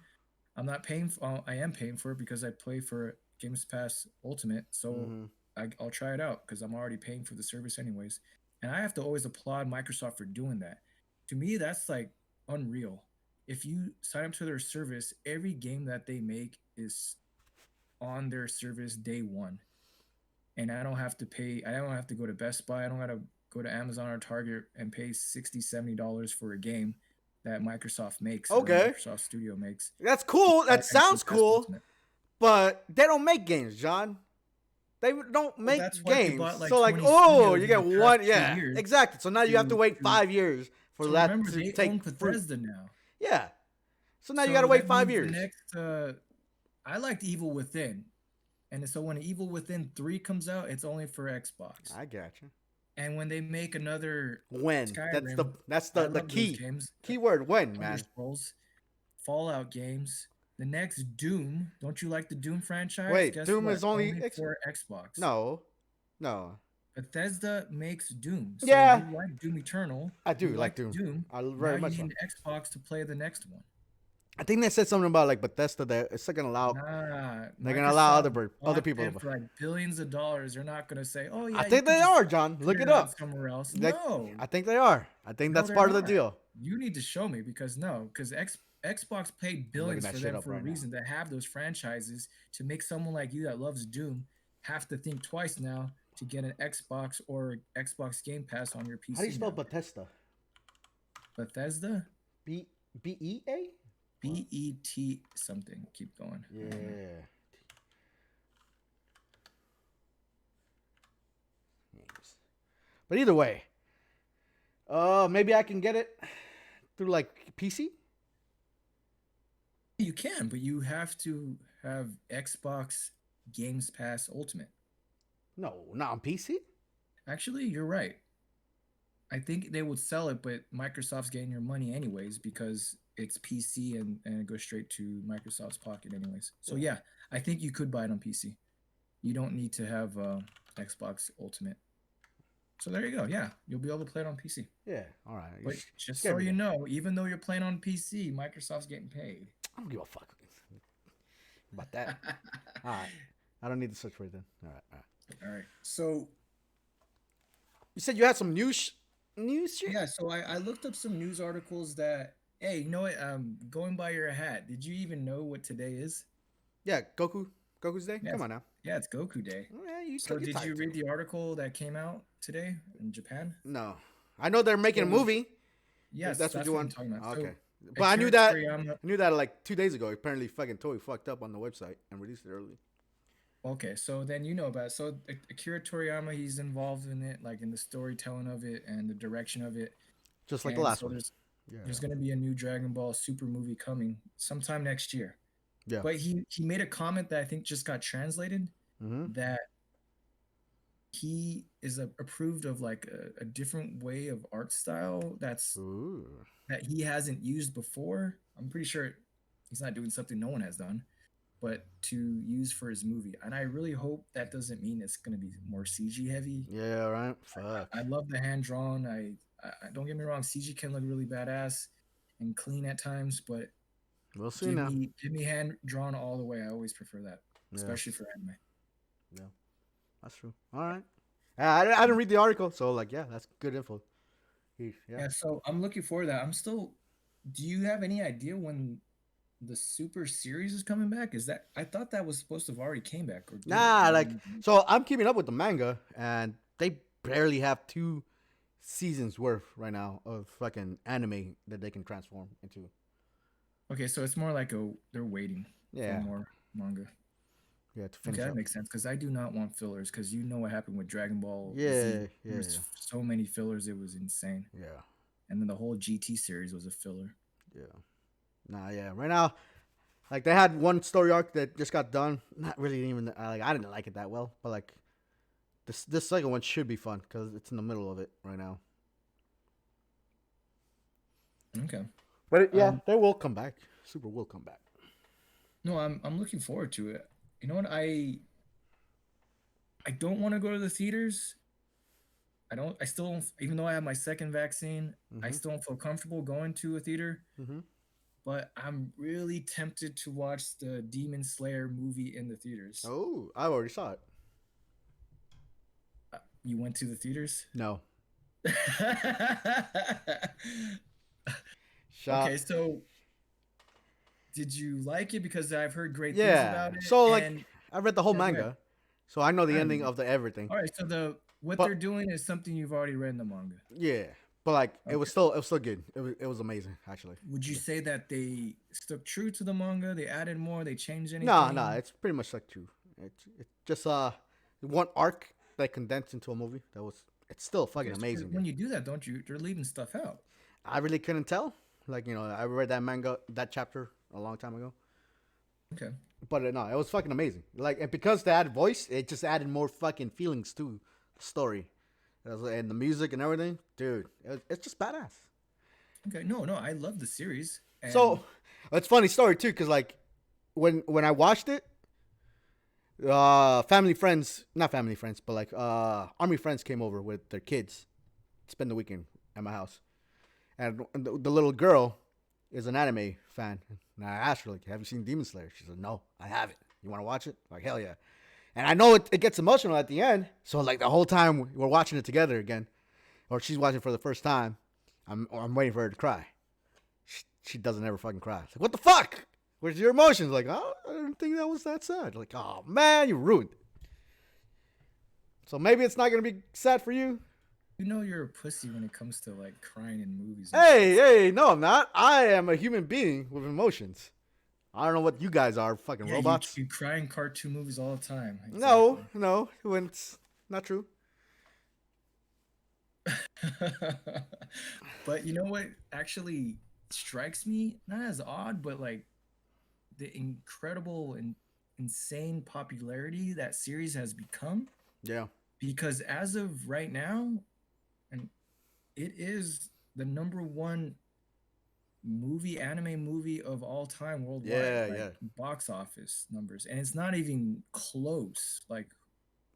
Speaker 2: I'm not paying. I am paying for it because I play for Games Pass Ultimate. So
Speaker 1: Mm-hmm.
Speaker 2: I'll try it out because I'm already paying for the service anyways. And I have to always applaud Microsoft for doing that. To me, that's like unreal. If you sign up to their service, every game that they make is on their service day one, and I don't have to pay. I don't have to go to Best Buy. I don't got to go to Amazon or Target and pay $60, $70 for a game that Microsoft makes or
Speaker 1: Okay,
Speaker 2: Microsoft Studio makes.
Speaker 1: that's cool.
Speaker 2: Buy
Speaker 1: That
Speaker 2: Game
Speaker 1: sounds
Speaker 2: Pass
Speaker 1: cool.
Speaker 2: Ultimate.
Speaker 1: But they don't make games, John. They don't
Speaker 2: Well, that's
Speaker 1: make
Speaker 2: why they
Speaker 1: games.
Speaker 2: bought like
Speaker 1: So like,
Speaker 2: 20
Speaker 1: oh,
Speaker 2: studios
Speaker 1: you
Speaker 2: in the
Speaker 1: get
Speaker 2: past
Speaker 1: one.
Speaker 2: few
Speaker 1: Yeah,
Speaker 2: years
Speaker 1: exactly. So now you have to wait
Speaker 2: to.
Speaker 1: 5 years for
Speaker 2: So
Speaker 1: that
Speaker 2: remember,
Speaker 1: to
Speaker 2: they
Speaker 1: take
Speaker 2: own
Speaker 1: fruit.
Speaker 2: Bethesda now.
Speaker 1: Yeah. So now you got to
Speaker 2: So
Speaker 1: wait
Speaker 2: that
Speaker 1: five
Speaker 2: means the
Speaker 1: years.
Speaker 2: next. I liked Evil Within, and so when Evil Within 3 comes out, it's only for Xbox.
Speaker 1: I got you.
Speaker 2: And when they make another
Speaker 1: When?
Speaker 2: Skyrim,
Speaker 1: That's
Speaker 2: I
Speaker 1: the
Speaker 2: love those
Speaker 1: key
Speaker 2: games.
Speaker 1: keyword. When,
Speaker 2: Elder
Speaker 1: man?
Speaker 2: Scrolls, Fallout games, the next Doom. Don't you like the Doom franchise?
Speaker 1: Wait,
Speaker 2: Guess
Speaker 1: Doom
Speaker 2: what?
Speaker 1: is only
Speaker 2: Only
Speaker 1: X.
Speaker 2: for Xbox.
Speaker 1: No, no.
Speaker 2: Bethesda makes Doom. So
Speaker 1: Yeah,
Speaker 2: you like Doom Eternal,
Speaker 1: I
Speaker 2: you
Speaker 1: do like
Speaker 2: like
Speaker 1: Doom.
Speaker 2: Doom.
Speaker 1: I
Speaker 2: Now
Speaker 1: very
Speaker 2: you
Speaker 1: much
Speaker 2: need
Speaker 1: so.
Speaker 2: an Xbox to play the next one.
Speaker 1: I think they said something about like Bethesda that it's not gonna allow.
Speaker 2: Nah,
Speaker 1: They're gonna allow
Speaker 2: Microsoft
Speaker 1: other
Speaker 2: bought
Speaker 1: people
Speaker 2: them
Speaker 1: to.
Speaker 2: for like billions of dollars. They're not gonna say, "Oh
Speaker 1: I
Speaker 2: yeah, you
Speaker 1: think
Speaker 2: could
Speaker 1: they
Speaker 2: just
Speaker 1: are, John.
Speaker 2: put
Speaker 1: Look
Speaker 2: it
Speaker 1: it
Speaker 2: out
Speaker 1: up.
Speaker 2: somewhere else."
Speaker 1: Like,
Speaker 2: No,
Speaker 1: I think they are. I think
Speaker 2: no,
Speaker 1: that's
Speaker 2: they're
Speaker 1: part of the
Speaker 2: not.
Speaker 1: deal.
Speaker 2: You need to show me because no, because Xbox paid
Speaker 1: I'm looking
Speaker 2: billions
Speaker 1: that
Speaker 2: for
Speaker 1: shit
Speaker 2: them
Speaker 1: up
Speaker 2: for a
Speaker 1: right now.
Speaker 2: reason to have those franchises to make someone like you that loves Doom have to think twice now to get an Xbox or Xbox Game Pass on your
Speaker 1: How do you
Speaker 2: PC
Speaker 1: spell
Speaker 2: now.
Speaker 1: Bethesda?
Speaker 2: Bethesda,
Speaker 1: B B-E-A? What?
Speaker 2: BET something. Keep going. I don't know.
Speaker 1: Yeah. Games. But either way, maybe I can get it through like PC.
Speaker 2: You can, but you have to have Xbox Games Pass Ultimate.
Speaker 1: No, not on PC.
Speaker 2: Actually, you're right. I think they would sell it, but Microsoft's getting your money anyways because it's PC and it goes straight to Microsoft's pocket anyways. So
Speaker 1: Yeah.
Speaker 2: yeah, I think you could buy it on PC. You don't need to have Xbox Ultimate. So there you go. Yeah, you'll be able to play it on PC.
Speaker 1: Yeah. All right.
Speaker 2: But just
Speaker 1: Scared
Speaker 2: so
Speaker 1: me
Speaker 2: you
Speaker 1: there.
Speaker 2: know, even though you're playing on PC, Microsoft's getting paid.
Speaker 1: I don't give a fuck about that. All right. I don't need to search for it then. All right. All right.
Speaker 2: All right. So
Speaker 1: You said you had some news shit.
Speaker 2: yeah, so I looked up some news articles that hey, you know what? Going by your hat, did you even know what today is?
Speaker 1: Yeah. Goku's day.
Speaker 2: Yeah,
Speaker 1: Come on now.
Speaker 2: yeah, it's Goku Day.
Speaker 1: Yeah, you
Speaker 2: So
Speaker 1: took your
Speaker 2: did you
Speaker 1: time.
Speaker 2: read the article that came out today in Japan?
Speaker 1: No, I know they're making a
Speaker 2: So
Speaker 1: movie.
Speaker 2: yes,
Speaker 1: That's what you
Speaker 2: what I'm
Speaker 1: want.
Speaker 2: talking about.
Speaker 1: Okay.
Speaker 2: So
Speaker 1: But I knew
Speaker 2: Akira
Speaker 1: that.
Speaker 2: Toriyama.
Speaker 1: I knew that like 2 days ago. Apparently, fucking Toei fucked up on the website and released it early.
Speaker 2: Okay, so then you know about it. So Akira Toriyama, he's involved in it, like in the storytelling of it and the direction of it.
Speaker 1: Just like the
Speaker 2: And
Speaker 1: last
Speaker 2: so
Speaker 1: one.
Speaker 2: there's
Speaker 1: Yeah.
Speaker 2: there's going to be a new Dragon Ball Super movie coming sometime next year.
Speaker 1: Yeah.
Speaker 2: But he made a comment that I think just got translated
Speaker 1: Mm-hmm.
Speaker 2: that he is approved of like a different way of art style
Speaker 1: Ooh.
Speaker 2: that he hasn't used before. I'm pretty sure he's not doing something no one has done, but to use for his movie. And I really hope that doesn't mean it's going to be more CG heavy.
Speaker 1: Yeah. Right. Fuck.
Speaker 2: I love the hand drawn. I don't get me wrong, CG can look really badass and clean at times, but
Speaker 1: We'll see now.
Speaker 2: give me hand drawn all the way. I always prefer that,
Speaker 1: Yeah.
Speaker 2: especially for anime.
Speaker 1: Yeah. That's true. All right. I didn't read the article, so like, yeah, that's good info. Yeah.
Speaker 2: Yeah, so I'm looking forward to that. I'm still. Do you have any idea when the Super series is coming back. Is that I thought that was supposed to have already came back or did.
Speaker 1: Nah,
Speaker 2: Am
Speaker 1: like
Speaker 2: I-
Speaker 1: so I'm keeping up with the manga, and they barely have 2 seasons worth right now of fucking anime that they can transform into.
Speaker 2: Okay, so it's more like a they're waiting for
Speaker 1: Yeah,
Speaker 2: more manga.
Speaker 1: yeah, to
Speaker 2: Okay,
Speaker 1: finish
Speaker 2: that
Speaker 1: up.
Speaker 2: makes sense because I do not want fillers because you know what happened with Dragon Ball Z.
Speaker 1: Yeah,
Speaker 2: There
Speaker 1: yeah,
Speaker 2: was so many fillers, it was insane.
Speaker 1: yeah,
Speaker 2: And then the whole GT series was a filler.
Speaker 1: yeah. Nah, yeah. Right now, like they had one story arc that just got done. Not really even like I didn't like it that well, but like this second one should be fun because it's in the middle of it right now.
Speaker 2: Okay.
Speaker 1: But yeah,
Speaker 2: Um,
Speaker 1: they will come back. Super will come back.
Speaker 2: no, I'm looking forward to it. You know what? I don't want to go to the theaters. I still don't, even though I have my second vaccine, I
Speaker 1: Mm-hmm.
Speaker 2: still don't feel comfortable going to a theater.
Speaker 1: Mm-hmm.
Speaker 2: But I'm really tempted to watch the Demon Slayer movie in the theaters.
Speaker 1: Oh, I already saw it.
Speaker 2: You went to the theaters?
Speaker 1: No.
Speaker 2: Okay,
Speaker 1: Shot.
Speaker 2: so did you like it? Because I've heard great things
Speaker 1: Yeah.
Speaker 2: about it.
Speaker 1: So like,
Speaker 2: And
Speaker 1: I read the whole
Speaker 2: yeah, go ahead.
Speaker 1: manga, so I know the
Speaker 2: I
Speaker 1: ending
Speaker 2: know.
Speaker 1: of the everything.
Speaker 2: All right, so the what
Speaker 1: But
Speaker 2: they're doing is something you've already read in the manga.
Speaker 1: yeah, but like
Speaker 2: Okay.
Speaker 1: it was still good. It was amazing actually.
Speaker 2: Would you say that they stuck true to the manga? They added more? They changed
Speaker 1: No, no,
Speaker 2: anything?
Speaker 1: it's pretty much like true. It's just one arc that condensed into a movie. It's still fucking
Speaker 2: Okay, so
Speaker 1: amazing, dude.
Speaker 2: when you do that, don't you? They're leaving stuff out.
Speaker 1: I really couldn't tell. Like I read that manga that chapter a long time ago,
Speaker 2: Okay.
Speaker 1: but no, it was fucking amazing. Like and because they added voice, it just added more fucking feelings to the story, and the music and everything, dude. It's just badass.
Speaker 2: Okay. No, no, I love the series,
Speaker 1: So
Speaker 2: and
Speaker 1: it's funny story too, cause like when I watched it, family friends, not family friends, but like army friends came over with their kids to spend the weekend at my house, and the little girl is an anime fan. And I asked her like, "Have you seen Demon Slayer?" She said, "No, I haven't. You want to watch it?" Like hell yeah. And I know it gets emotional at the end, so like the whole time we're watching it together again, or she's watching it for the first time, I'm waiting for her to cry. She doesn't ever fucking cry. It's like, what the fuck? Where's your emotions? Like, oh, I didn't think that was that sad. Like, oh man, you ruined it. So maybe it's not gonna be sad for you.
Speaker 2: you know you're a pussy when it comes to like crying in movies and
Speaker 1: Hey,
Speaker 2: shit.
Speaker 1: hey, no, I'm not. I am a human being with emotions. I don't know what you guys are, fucking
Speaker 2: Yeah,
Speaker 1: robots.
Speaker 2: you cry in cartoon movies all the time.
Speaker 1: No,
Speaker 2: Exactly.
Speaker 1: no, when it's not true.
Speaker 2: But you know what actually strikes me not as odd, but like the incredible and insane popularity that series has become.
Speaker 1: Yeah,
Speaker 2: Because as of right now, and it is the number one anime movie of all time worldwide,
Speaker 1: yeah,
Speaker 2: like
Speaker 1: yeah.
Speaker 2: box office numbers, and it's not even close like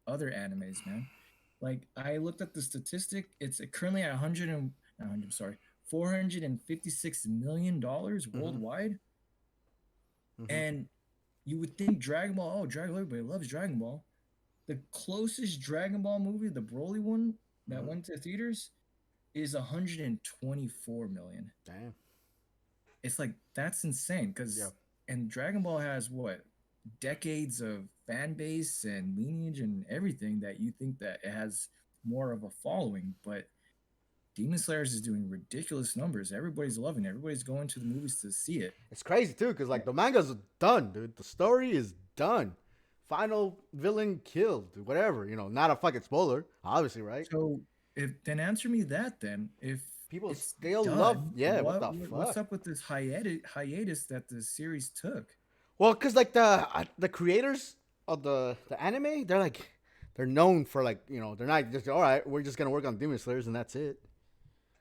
Speaker 2: other animes, man. Like I looked at the statistic, it's currently at 100 and 100, sorry, $456 million
Speaker 1: Mhm,
Speaker 2: worldwide,
Speaker 1: mhm,
Speaker 2: and you would think Dragon Ball, oh, Dragon Ball, everybody loves Dragon Ball. The closest Dragon Ball movie, the Broly one that
Speaker 1: mhm.
Speaker 2: went to theaters, is 124 million.
Speaker 1: Damn.
Speaker 2: It's like that's insane
Speaker 1: Yeah.
Speaker 2: because and Dragon Ball has what decades of fan base and lineage and everything that you think that it has more of a following, but Demon Slayers is doing ridiculous numbers. Everybody's loving it. Everybody's going to the movies to see it.
Speaker 1: It's crazy too, cause
Speaker 2: Yeah.
Speaker 1: like the manga's done, dude. The story is done. Final villain killed, dude, whatever. Not a fucking spoiler, obviously, right?
Speaker 2: So if then answer me that then if
Speaker 1: People
Speaker 2: it's
Speaker 1: still love,
Speaker 2: done,
Speaker 1: yeah. What the
Speaker 2: what's
Speaker 1: fuck?
Speaker 2: up with this hiatus that the series took?
Speaker 1: Well, cause like the creators of the anime, they're known for like they're not just all right. We're just gonna work on Demon Slayers and that's it.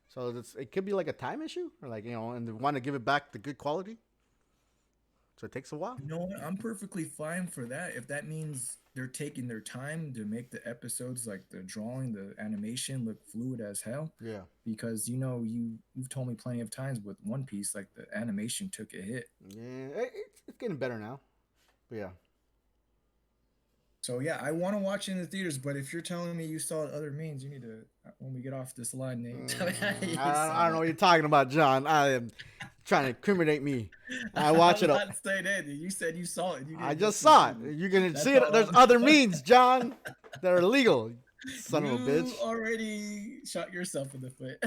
Speaker 1: So it could be like a time issue, or like and they want to give it back the good quality. So it takes a while.
Speaker 2: You know what? I'm perfectly fine for that. If that means they're taking their time to make the episodes, like the drawing, the animation, look fluid as hell.
Speaker 1: Yeah,
Speaker 2: Because you've told me plenty of times with One Piece, like the animation took a hit.
Speaker 1: yeah. It's getting better now. But yeah.
Speaker 2: So yeah, I want to watch it in the theaters. But if you're telling me you saw other means, you need to when we get off this line, Nate, tell me how you
Speaker 1: I
Speaker 2: saw
Speaker 1: don't know
Speaker 2: it.
Speaker 1: what you're talking about, John. I am. trying to incriminate me. I watch
Speaker 2: I'm
Speaker 1: it.
Speaker 2: not saying anything. You said you saw it. You
Speaker 1: I
Speaker 2: didn't go
Speaker 1: just
Speaker 2: to the
Speaker 1: saw it.
Speaker 2: theater.
Speaker 1: You can
Speaker 2: That's
Speaker 1: see it.
Speaker 2: all
Speaker 1: There's
Speaker 2: I'm.
Speaker 1: other means, John, that are legal. Son of a
Speaker 2: You
Speaker 1: bitch.
Speaker 2: already shot yourself in the foot.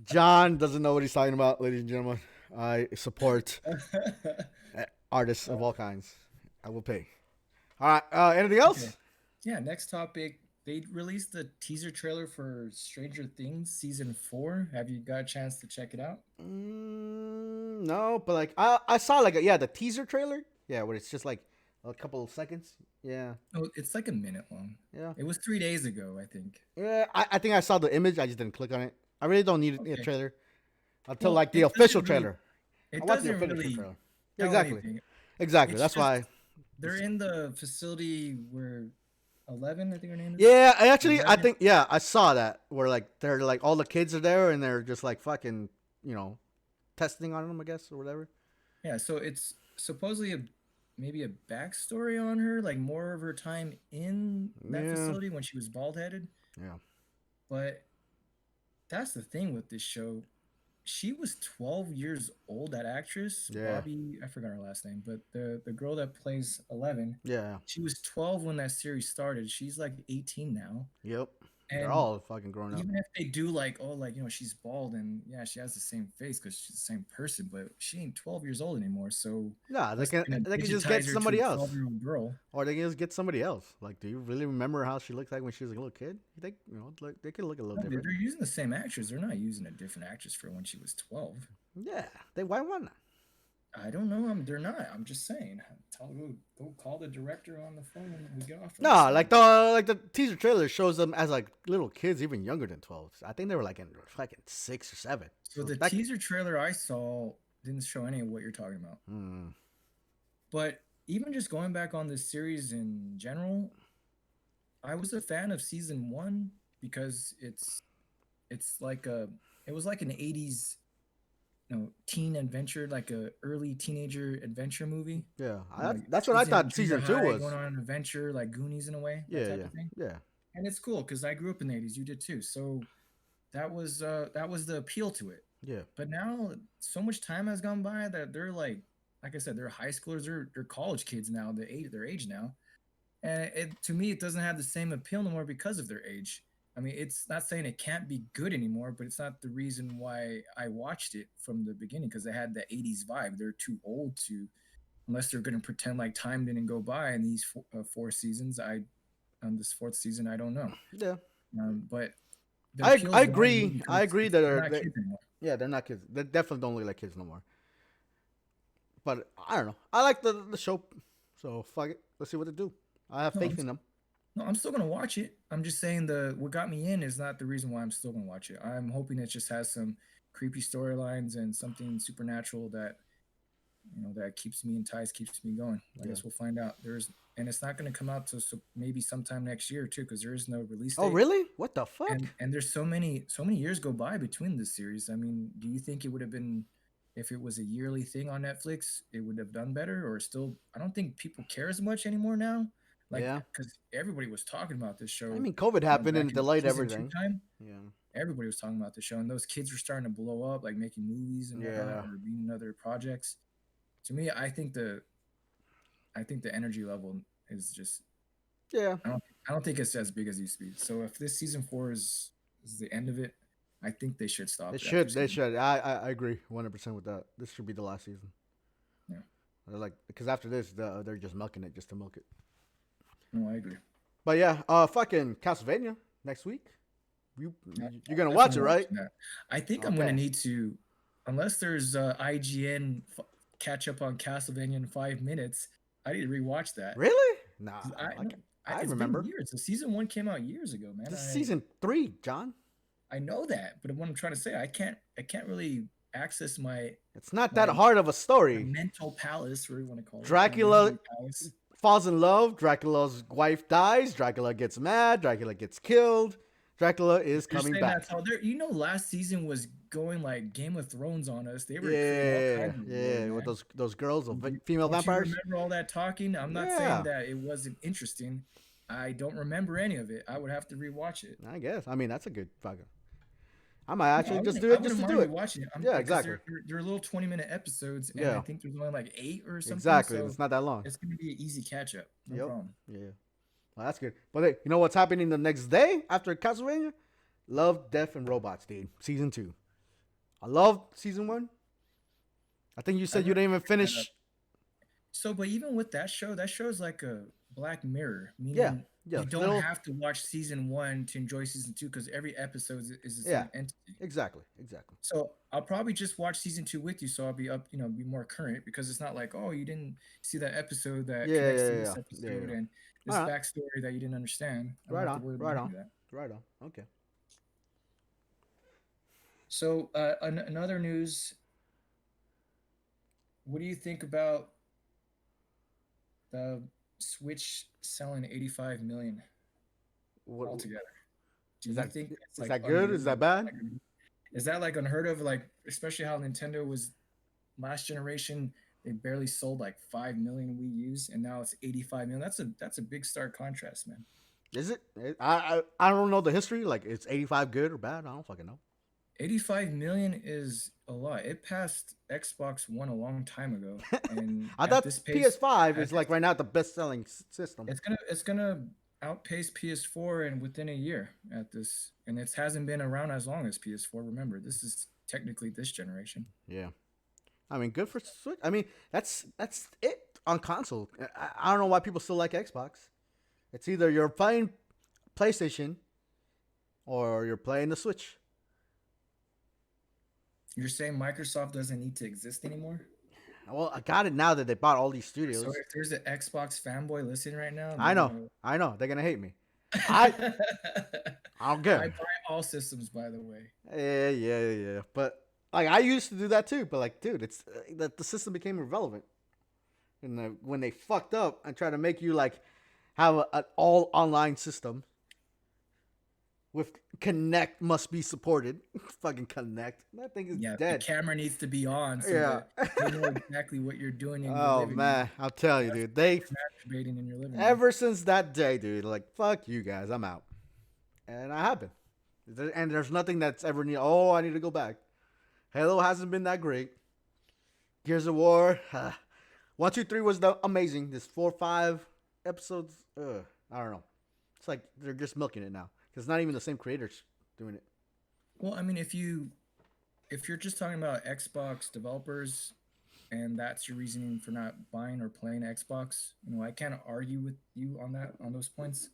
Speaker 1: John doesn't know what he's talking about, ladies and gentlemen. I support artists of all kinds. I will pay. All right. Anything
Speaker 2: Okay.
Speaker 1: else?
Speaker 2: Yeah, next topic. They released the teaser trailer for Stranger Things season 4. Have you got a chance to check it out?
Speaker 1: No, but like I saw like the teaser trailer. Yeah, where it's just like a couple of seconds. Yeah,
Speaker 2: Oh, it's like a minute long.
Speaker 1: yeah,
Speaker 2: It was 3 days ago, I think.
Speaker 1: yeah. I think I saw the image. I just didn't click on it. I really don't need a
Speaker 2: Okay.
Speaker 1: trailer until
Speaker 2: Well,
Speaker 1: like the official trailer. I
Speaker 2: it
Speaker 1: want the
Speaker 2: doesn't
Speaker 1: official
Speaker 2: really
Speaker 1: trailer. Yeah,
Speaker 2: tell
Speaker 1: exactly.
Speaker 2: anything.
Speaker 1: Exactly.
Speaker 2: It's
Speaker 1: That's
Speaker 2: just
Speaker 1: why.
Speaker 2: they're in the facility where 11, I think her name is.
Speaker 1: Yeah, I
Speaker 2: 11.
Speaker 1: think I saw that where like they're like all the kids are there and they're just like fucking you know testing on them, I guess, or whatever.
Speaker 2: Yeah, so it's supposedly maybe a backstory on her, like more of her time in that
Speaker 1: Yeah,
Speaker 2: facility when she was bald headed.
Speaker 1: yeah,
Speaker 2: But that's the thing with this show. She was 12 years old, that actress,
Speaker 1: yeah,
Speaker 2: Bobby, I forgot her last name, but the girl that plays 11,
Speaker 1: yeah.
Speaker 2: she was 12 when that series started. She's like 18 now.
Speaker 1: Yep. They're
Speaker 2: And
Speaker 1: all fucking grown up.
Speaker 2: even if they do like, oh, like, she's bald and yeah, she has the same face because she's the same person, but she ain't 12 years old anymore. So
Speaker 1: Nah,
Speaker 2: unless they're gonna
Speaker 1: they can just get
Speaker 2: digitize her to
Speaker 1: somebody
Speaker 2: a
Speaker 1: else,
Speaker 2: 12-year-old girl.
Speaker 1: or they can just get somebody else. Like, do you really remember how she looked like when she was a little kid? You think like they could look a little
Speaker 2: No,
Speaker 1: different?
Speaker 2: they're using the same actress. They're not using a different actress for when she was 12.
Speaker 1: Yeah, they why not?
Speaker 2: I don't know. They're not. I'm just saying. Go call the director on the phone when we get off from this.
Speaker 1: No, like the teaser trailer shows them as like little kids, even younger than 12. I think they were like in fucking 6 or 7.
Speaker 2: So
Speaker 1: So
Speaker 2: the
Speaker 1: that
Speaker 2: teaser trailer I saw didn't show any of what you're talking about. But even just going back on this series in general, I was a fan of season 1 because it's like a it was like an 80s teen adventure, like a early teenager adventure movie.
Speaker 1: yeah,
Speaker 2: Like
Speaker 1: that's what I
Speaker 2: kids in
Speaker 1: thought
Speaker 2: junior
Speaker 1: season 2
Speaker 2: high
Speaker 1: was.
Speaker 2: going on an adventure, like Goonies in a way, that
Speaker 1: Yeah,
Speaker 2: type
Speaker 1: yeah,
Speaker 2: of thing.
Speaker 1: yeah,
Speaker 2: And it's cool because I grew up in the 80s. You did too. So that was the appeal to it.
Speaker 1: yeah,
Speaker 2: But now so much time has gone by that they're like I said, they're high schoolers, they're college kids now, their age now. And to me it doesn't have the same appeal no more because of their age. I mean, it's not saying it can't be good anymore, but it's not the reason why I watched it from the beginning because they had the 80s vibe. They're too old to, unless they're going to pretend like time didn't go by in these four seasons. On this fourth season, I don't know.
Speaker 1: yeah.
Speaker 2: But the appeal
Speaker 1: I
Speaker 2: is gone to me
Speaker 1: agree. I
Speaker 2: because
Speaker 1: agree that
Speaker 2: they're not kids anymore.
Speaker 1: yeah, they're not kids. They definitely don't look like kids no more. But I don't know. I like the show, so fuck it. Let's see what they do. I have
Speaker 2: No,
Speaker 1: faith in them.
Speaker 2: no, I'm still gonna watch it. I'm just saying what got me in is not the reason why I'm still gonna watch it. I'm hoping it just has some creepy storylines and something supernatural that that keeps me enticed, keeps me going. I
Speaker 1: Yeah.
Speaker 2: guess we'll find out. And it's not going to come out till maybe sometime next year too, because there is no release
Speaker 1: Oh
Speaker 2: date.
Speaker 1: really? What the fuck?
Speaker 2: And there's so many years go by between this series. I mean, do you think it would have been if it was a yearly thing on Netflix, it would have done better? Or still, I don't think people care as much anymore now. Like,
Speaker 1: Yeah.
Speaker 2: because everybody was talking about this
Speaker 1: I
Speaker 2: show.
Speaker 1: mean, COVID happened and
Speaker 2: Back
Speaker 1: it
Speaker 2: in
Speaker 1: delayed
Speaker 2: season 2
Speaker 1: everything.
Speaker 2: time,
Speaker 1: Yeah.
Speaker 2: everybody was talking about the show, and those kids were starting to blow up, like making movies and whatnot,
Speaker 1: Yeah.
Speaker 2: or being in other projects. To me, I think the energy level is just
Speaker 1: Yeah.
Speaker 2: I don't think it's as big as it used to be. So if this season 4 is the end of it, I think they should stop
Speaker 1: They
Speaker 2: it after
Speaker 1: should. They
Speaker 2: season.
Speaker 1: should. I agree 100% with that. This should be the last season.
Speaker 2: Yeah.
Speaker 1: They're like because after this, they're just milking it just to milk it.
Speaker 2: No, I agree.
Speaker 1: But yeah, fucking Castlevania next week. You're gonna
Speaker 2: I'm
Speaker 1: watch it,
Speaker 2: definitely
Speaker 1: right?
Speaker 2: watching that. I think I'm gonna
Speaker 1: Okay.
Speaker 2: need to, unless there's IGN catch up on Castlevania in 5 minutes. I need to rewatch that.
Speaker 1: Really? Nah.
Speaker 2: 'Cause
Speaker 1: Like I
Speaker 2: it's been
Speaker 1: remember.
Speaker 2: years. The season 1 came out years ago, man.
Speaker 1: This is season 3, John.
Speaker 2: I know that, but what I'm trying to say, I can't really access
Speaker 1: It's not that
Speaker 2: my
Speaker 1: hard of a story.
Speaker 2: mental palace, whatever you want to call it. My
Speaker 1: Dracula
Speaker 2: memory palace.
Speaker 1: falls in love. Dracula's wife dies. Dracula gets mad. Dracula gets killed. Dracula is
Speaker 2: You're
Speaker 1: coming
Speaker 2: saying
Speaker 1: back.
Speaker 2: that's how they're. Last season was going like Game of Thrones on us. They were creating all
Speaker 1: Yeah,
Speaker 2: kinds of
Speaker 1: yeah,
Speaker 2: lore,
Speaker 1: with
Speaker 2: man.
Speaker 1: those girls,
Speaker 2: Do-
Speaker 1: female
Speaker 2: Don't you
Speaker 1: vampires.
Speaker 2: remember all that talking? I'm not saying
Speaker 1: Yeah,
Speaker 2: that it wasn't interesting. I don't remember any of it. I would have to rewatch it.
Speaker 1: I guess. I mean, that's a good fucking. I might
Speaker 2: No,
Speaker 1: actually just do
Speaker 2: I
Speaker 1: it just
Speaker 2: wouldn't
Speaker 1: to do
Speaker 2: mind
Speaker 1: it.
Speaker 2: rewatching it. I'm
Speaker 1: Yeah,
Speaker 2: because
Speaker 1: exactly.
Speaker 2: they're little 20-minute episodes, and I
Speaker 1: Yeah,
Speaker 2: think there's only like 8 or something.
Speaker 1: exactly.
Speaker 2: So
Speaker 1: It's not that long.
Speaker 2: it's gonna be an easy catch up. No
Speaker 1: Yep.
Speaker 2: problem.
Speaker 1: Yeah. Well, that's good. But hey, you know what's happening the next day after Castlevania? Love, Death, and Robots, dude. Season 2. I love season 1. I think you
Speaker 2: I
Speaker 1: said you
Speaker 2: gotta
Speaker 1: didn't even
Speaker 2: pick that up.
Speaker 1: finish.
Speaker 2: So, but even with that show's like a Black Mirror,
Speaker 1: Yeah.
Speaker 2: meaning
Speaker 1: Yeah.
Speaker 2: you don't
Speaker 1: Little.
Speaker 2: have to watch season one to enjoy season two because every episode is its
Speaker 1: Yeah.
Speaker 2: own entity.
Speaker 1: Exactly. Exactly.
Speaker 2: So I'll probably just watch season two with you, so I'll be up, be more current because it's not like, oh, you didn't see that episode that
Speaker 1: Yeah.
Speaker 2: connects
Speaker 1: Yeah.
Speaker 2: to
Speaker 1: Yeah.
Speaker 2: this
Speaker 1: Yeah. Yeah.
Speaker 2: episode and
Speaker 1: All
Speaker 2: this
Speaker 1: right.
Speaker 2: backstory that you didn't understand. I don't
Speaker 1: Right
Speaker 2: have to
Speaker 1: on.
Speaker 2: worry about
Speaker 1: Right
Speaker 2: any
Speaker 1: on.
Speaker 2: of that.
Speaker 1: Right on. Okay.
Speaker 2: So another news, what do you think about the Switch selling 85 million
Speaker 1: What
Speaker 2: altogether? Do
Speaker 1: is
Speaker 2: you
Speaker 1: that?
Speaker 2: think that's
Speaker 1: Is
Speaker 2: like
Speaker 1: that good? Is
Speaker 2: unheard
Speaker 1: that
Speaker 2: of?
Speaker 1: bad?
Speaker 2: Like, is that like unheard of? Like, especially how Nintendo was last generation, they barely sold like 5 million Wii U's, and now it's 85 million. That's a big stark contrast, man.
Speaker 1: Is it? I don't know the history. Like, it's 85 good or bad? I don't fucking know.
Speaker 2: 85 million is a lot. It passed Xbox One a long time ago, and
Speaker 1: I
Speaker 2: at
Speaker 1: thought
Speaker 2: this pace,
Speaker 1: PS5
Speaker 2: at
Speaker 1: is like
Speaker 2: this,
Speaker 1: right now the best selling system.
Speaker 2: it's gonna outpace PS4 and within a year at this, and it hasn't been around as long as PS4. Remember, this is technically this generation.
Speaker 1: Yeah. I mean, good for Switch. I mean, that's it on console. I don't know why people still like Xbox. It's either you're playing PlayStation or you're playing the Switch.
Speaker 2: You're saying Microsoft doesn't need to exist anymore?
Speaker 1: Well, I got it now that they bought all these
Speaker 2: So
Speaker 1: studios.
Speaker 2: if there's an Xbox fanboy listening right now,
Speaker 1: I
Speaker 2: they're
Speaker 1: know,
Speaker 2: gonna.
Speaker 1: I know, they're gonna hate me. I
Speaker 2: I
Speaker 1: I don't
Speaker 2: buy
Speaker 1: care.
Speaker 2: all systems, by the way.
Speaker 1: Yeah. But like I used to do that too. But like, dude, it's that the system became irrelevant. And when they fucked up and tried to make you like have an all online system with Connect must be supported. Fucking Connect. That thing is
Speaker 2: Yeah, the
Speaker 1: dead.
Speaker 2: camera needs to be on so
Speaker 1: Yeah.
Speaker 2: that they know exactly what you're doing in your
Speaker 1: Oh
Speaker 2: living room.
Speaker 1: man, I'll tell you,
Speaker 2: That's
Speaker 1: dude. They
Speaker 2: masturbating in your living room.
Speaker 1: ever since that day, dude. Like fuck you guys, I'm out. And I have been. And there's nothing that's ever need. Oh, I need to go back. Halo hasn't been that great. Gears of War, 1, 2, 3 was amazing. This 4, 5 episodes, I don't know. It's like they're just milking it now because it's not even the same creators doing it.
Speaker 2: Well, I mean, if you're just talking about Xbox developers and that's your reasoning for not buying or playing Xbox, I can't argue with you on those points.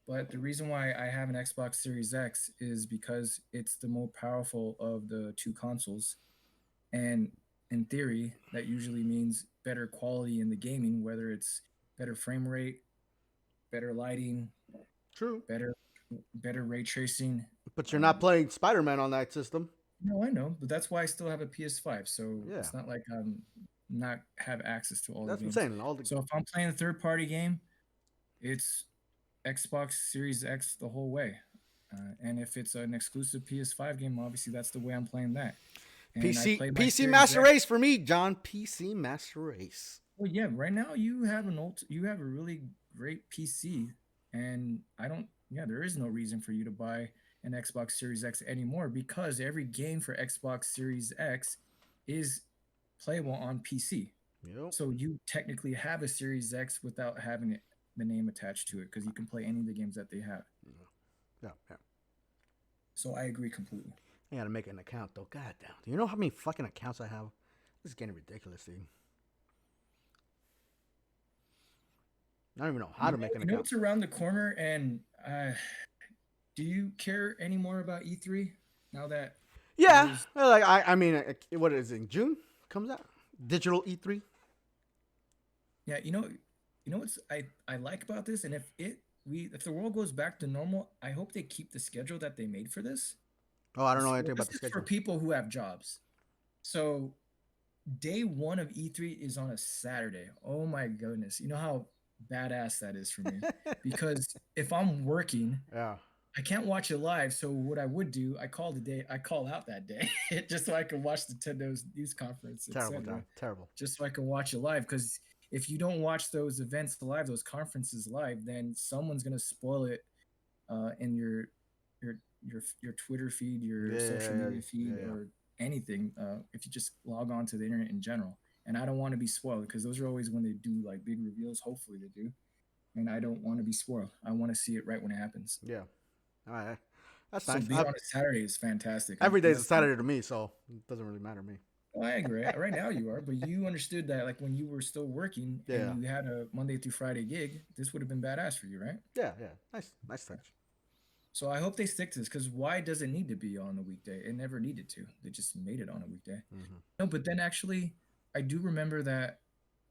Speaker 2: But the reason why I have an Xbox Series X is because it's the more powerful of the two consoles. And in theory, that usually means better quality in the gaming, whether it's better frame rate, better lighting,
Speaker 1: True,
Speaker 2: better better ray tracing.
Speaker 1: but you're not
Speaker 2: Um,
Speaker 1: playing Spider-Man on that system.
Speaker 2: no, I know, but that's why I still have a PS5. So
Speaker 1: Yeah,
Speaker 2: it's not like I'm not have access to all the
Speaker 1: that's what I'm
Speaker 2: games.
Speaker 1: saying. All the
Speaker 2: So if I'm playing a third party game, it's Xbox Series X the whole way. And if it's an exclusive PS5 game, obviously that's the way I'm playing that. And I
Speaker 1: PC
Speaker 2: play my
Speaker 1: PC
Speaker 2: Series
Speaker 1: Master
Speaker 2: X.
Speaker 1: Race for me, John. PC Master Race.
Speaker 2: Well, yeah, right now you have a really great PC, and I don't. Yeah, there is no reason for you to buy an Xbox Series X anymore because every game for Xbox Series X is playable on PC.
Speaker 1: Yep.
Speaker 2: So you technically have a Series X without having the name attached to it because you can play any of the games that they have.
Speaker 1: Yeah.
Speaker 2: So I agree completely.
Speaker 1: I gotta make an account though. God damn. Do you know how many fucking accounts I have? This is getting ridiculous, dude. I don't even know how to make an
Speaker 2: You know
Speaker 1: account.
Speaker 2: what's around the corner, and do you care anymore about E3 now that
Speaker 1: Yeah,
Speaker 2: there's
Speaker 1: like I mean, what is it? In June comes out digital E3.
Speaker 2: yeah, what's I like about this, and if the world goes back to normal, I hope they keep the schedule that they made for this.
Speaker 1: Oh, I don't know
Speaker 2: Well,
Speaker 1: anything about
Speaker 2: this
Speaker 1: the
Speaker 2: is for
Speaker 1: schedule.
Speaker 2: people who have jobs. So day one of E3 is on a Saturday. Oh my goodness. You know how badass that is for me? Because if I'm working,
Speaker 1: Yeah,
Speaker 2: I can't watch it live. So what I would do, I call out that day just so I can watch Nintendo's news conference,
Speaker 1: terrible,
Speaker 2: etc.
Speaker 1: John. Terrible.
Speaker 2: Just so I can watch it live. Because if you don't watch those events live, those conferences live, then someone's gonna spoil it in your your Twitter feed, your social
Speaker 1: Yeah,
Speaker 2: media feed,
Speaker 1: yeah.
Speaker 2: or anything. If you just log on to the internet in general, and I don't want to be spoiled because those are always when they do like big reveals. Hopefully they do, and I don't want to be spoiled. I want to see it right when it happens.
Speaker 1: Yeah. All right. That's
Speaker 2: So
Speaker 1: nice.
Speaker 2: being on a Saturday is fantastic.
Speaker 1: Every day is a
Speaker 2: That's the,
Speaker 1: Saturday to me, so it doesn't really matter to me.
Speaker 2: well, I agree. Right now you are, but you understood that like when you were still working and
Speaker 1: Yeah.
Speaker 2: you had a Monday through Friday gig, this would have been badass for you, right?
Speaker 1: Yeah, yeah. Nice, nice touch.
Speaker 2: So I hope they stick to this because why does it need to be on a weekday? It never needed to. They just made it on a weekday.
Speaker 1: Hmm.
Speaker 2: No, but then actually, I do remember that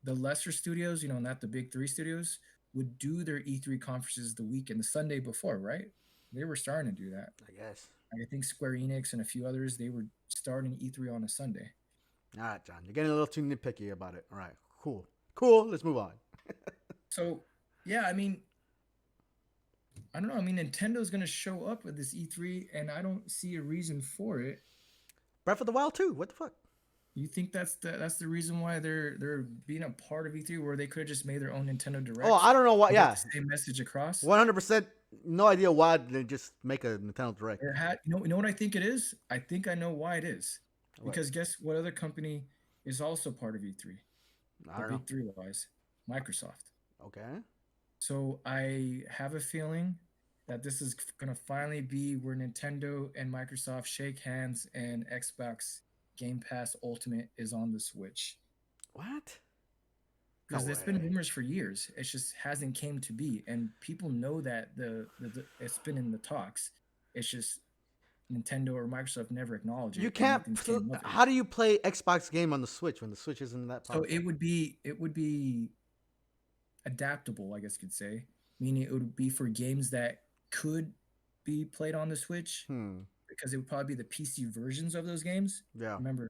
Speaker 2: the lesser studios, not the big three studios, would do their E3 conferences the weekend, the Sunday before, right? They were starting to do that.
Speaker 1: I guess.
Speaker 2: I think Square Enix and a few others, they were starting E3 on a Sunday.
Speaker 1: All right, John. You're getting a little too nitpicky about it. All right. Cool. Cool. Let's move on.
Speaker 2: So, yeah, I mean, I don't know. I mean, Nintendo's going to show up at this E3, and I don't see a reason for it.
Speaker 1: Breath of the Wild 2. What the fuck?
Speaker 2: You think that's the reason why they're being a part of E3, where they could have just made their own Nintendo
Speaker 1: Oh,
Speaker 2: Directs
Speaker 1: I don't know what.
Speaker 2: and get
Speaker 1: Yeah.
Speaker 2: the same message across?
Speaker 1: 100%. No idea why they just make a Nintendo Direct.
Speaker 2: Or you know what I think it is? I think I know why it is.
Speaker 1: What?
Speaker 2: Because guess what other company is also part of E3?
Speaker 1: I
Speaker 2: The
Speaker 1: don't know.
Speaker 2: big three wise, Microsoft.
Speaker 1: Okay.
Speaker 2: So I have a feeling that this is gonna finally be where Nintendo and Microsoft shake hands and Xbox Game Pass Ultimate is on the Switch.
Speaker 1: What? No
Speaker 2: Because there's been
Speaker 1: way.
Speaker 2: rumors for years. It just hasn't came to be, and people know that it's been in the talks. It's just Nintendo or Microsoft never acknowledge
Speaker 1: You
Speaker 2: it, and
Speaker 1: can't.
Speaker 2: nothing's came of it.
Speaker 1: How do you play Xbox game on the Switch when the Switch isn't that
Speaker 2: So
Speaker 1: powerful?
Speaker 2: it would be adaptable, I guess you could say, meaning it would be for games that could be played on the Switch
Speaker 1: Hmm.
Speaker 2: because it would probably be the PC versions of those games.
Speaker 1: Yeah.
Speaker 2: Remember,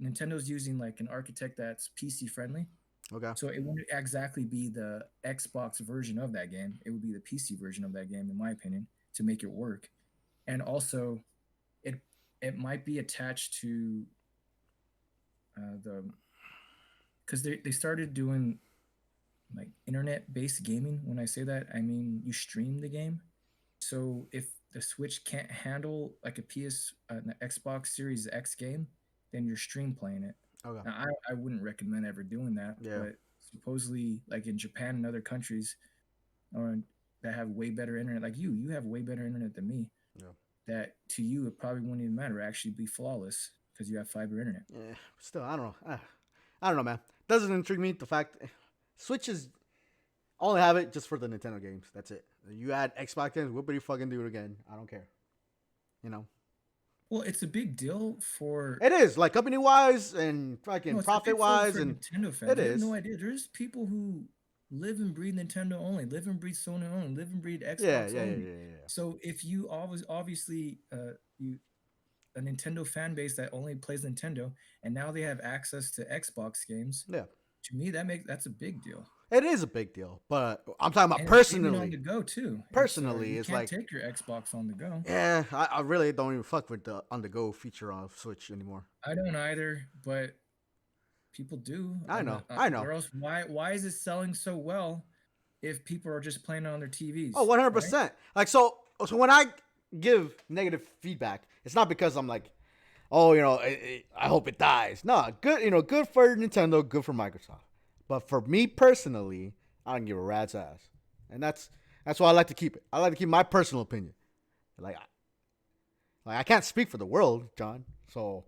Speaker 2: Nintendo's using like an architect that's PC friendly.
Speaker 1: Okay.
Speaker 2: So it wouldn't exactly be the Xbox version of that game. It would be the PC version of that game, in my opinion, to make it work. And also, it it might be attached to the because they started doing like internet based gaming. When I say that, I mean you stream the game. So if the Switch can't handle like a an Xbox Series X game, then you're stream playing it.
Speaker 1: Okay.
Speaker 2: Now, I wouldn't recommend ever doing that,
Speaker 1: Yeah.
Speaker 2: but supposedly, like in Japan and other countries, or that have way better internet, like you have way better internet than me.
Speaker 1: Yeah.
Speaker 2: That to you, it probably wouldn't even matter. It'd actually be flawless because you have fiber internet.
Speaker 1: Yeah. Still, I don't know. I don't know, man. Doesn't intrigue me the fact Switch is only have it just for the Nintendo games. That's it. You add Xbox games, whoopity fucking do it again. I don't care. You know.
Speaker 2: Well, it's a big deal for
Speaker 1: It is like company wise and
Speaker 2: no,
Speaker 1: fucking
Speaker 2: it's a
Speaker 1: profit
Speaker 2: big deal
Speaker 1: wise,
Speaker 2: for
Speaker 1: and
Speaker 2: Nintendo fans.
Speaker 1: it
Speaker 2: You have no
Speaker 1: is.
Speaker 2: idea. There's people who live and breathe Nintendo only, live and breathe Sony only, live and breathe
Speaker 1: Yeah,
Speaker 2: Xbox
Speaker 1: yeah, yeah,
Speaker 2: only.
Speaker 1: yeah, yeah.
Speaker 2: So if you always obviously you a Nintendo fan base that only plays Nintendo, and now they have access to Xbox games.
Speaker 1: Yeah.
Speaker 2: To me, that's a big deal.
Speaker 1: It is a big deal, but I'm talking about
Speaker 2: And it's gaming on
Speaker 1: personally.
Speaker 2: the go too.
Speaker 1: Personally,
Speaker 2: You
Speaker 1: it's
Speaker 2: can't
Speaker 1: like,
Speaker 2: take your Xbox on the go.
Speaker 1: yeah, I really don't even fuck with the on the go feature on Switch anymore.
Speaker 2: I don't either, but people do.
Speaker 1: I know, I know.
Speaker 2: Or else, why is it selling so well if people are just playing it on their
Speaker 1: Oh,
Speaker 2: TVs, right?
Speaker 1: 100%. Like so when I give negative feedback, it's not because I'm like, oh, I hope it dies. No, good, good for Nintendo, good for Microsoft. But for me personally, I don't give a rat's ass, and that's why I like to keep it. I like to keep my personal opinion. Like, I can't speak for the world, John. So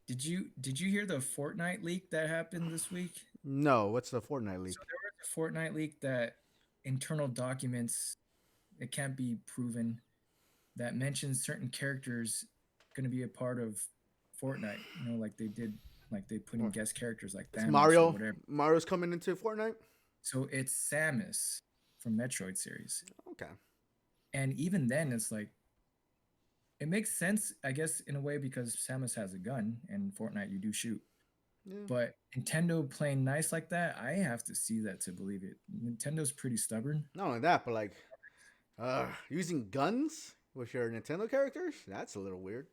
Speaker 2: Did you hear the Fortnite leak that happened this week?
Speaker 1: no, what's the Fortnite
Speaker 2: So
Speaker 1: leak?
Speaker 2: there was a Fortnite leak that internal documents it can't be proven that mentions certain characters going to be a part of Fortnite. Like they did, like they put in
Speaker 1: What?
Speaker 2: guest characters like
Speaker 1: It's
Speaker 2: Thanos or
Speaker 1: Mario.
Speaker 2: whatever.
Speaker 1: Mario's coming into Fortnite.
Speaker 2: So it's Samus from Metroid series,
Speaker 1: Okay.
Speaker 2: and even then, it's like it makes sense, I guess, in a way because Samus has a gun, and Fortnite you do shoot.
Speaker 1: Yeah.
Speaker 2: But Nintendo playing nice like that, I have to see that to believe it. Nintendo's pretty stubborn.
Speaker 1: Not only that, but like, using guns with your Nintendo characters. That's a little weird.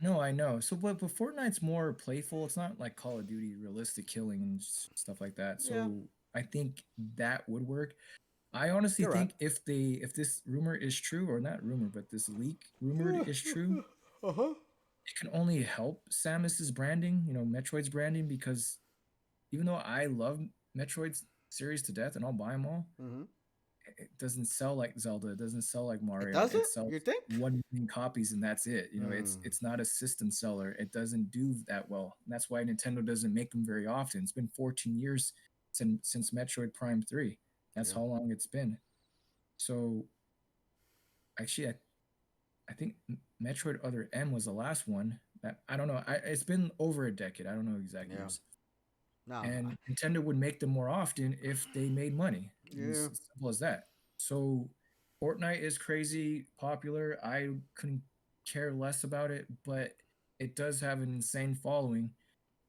Speaker 2: No, I know. So, but Fortnite's more playful. It's not like Call of Duty, realistic killing and stuff like that.
Speaker 1: Yeah.
Speaker 2: So, I think that would work. I honestly
Speaker 1: You're right.
Speaker 2: think if this rumor is true, or not rumor, but this leak rumored is true,
Speaker 1: Uh huh.
Speaker 2: it can only help Samus's branding, Metroid's branding, because even though I love Metroid's series to death and I'll buy them all,
Speaker 1: Mm-hmm.
Speaker 2: it doesn't sell like Zelda. It doesn't sell like
Speaker 1: It
Speaker 2: Mario. It
Speaker 1: doesn't.
Speaker 2: sells
Speaker 1: You think?
Speaker 2: 1 million copies and that's it. It's
Speaker 1: Mm.
Speaker 2: it's not a system seller. It doesn't do that well. And that's why Nintendo doesn't make them very often. It's been 14 years since Metroid Prime 3. That's
Speaker 1: Yeah.
Speaker 2: how long it's been. So actually, I think Metroid Other M was the last one. That I don't know. It's been over a decade. I don't know exact
Speaker 1: Yeah.
Speaker 2: years.
Speaker 1: No.
Speaker 2: And Nintendo would make them more often if they made money. It
Speaker 1: Yeah.
Speaker 2: was as simple as that. So Fortnite is crazy popular. I couldn't care less about it, but it does have an insane following.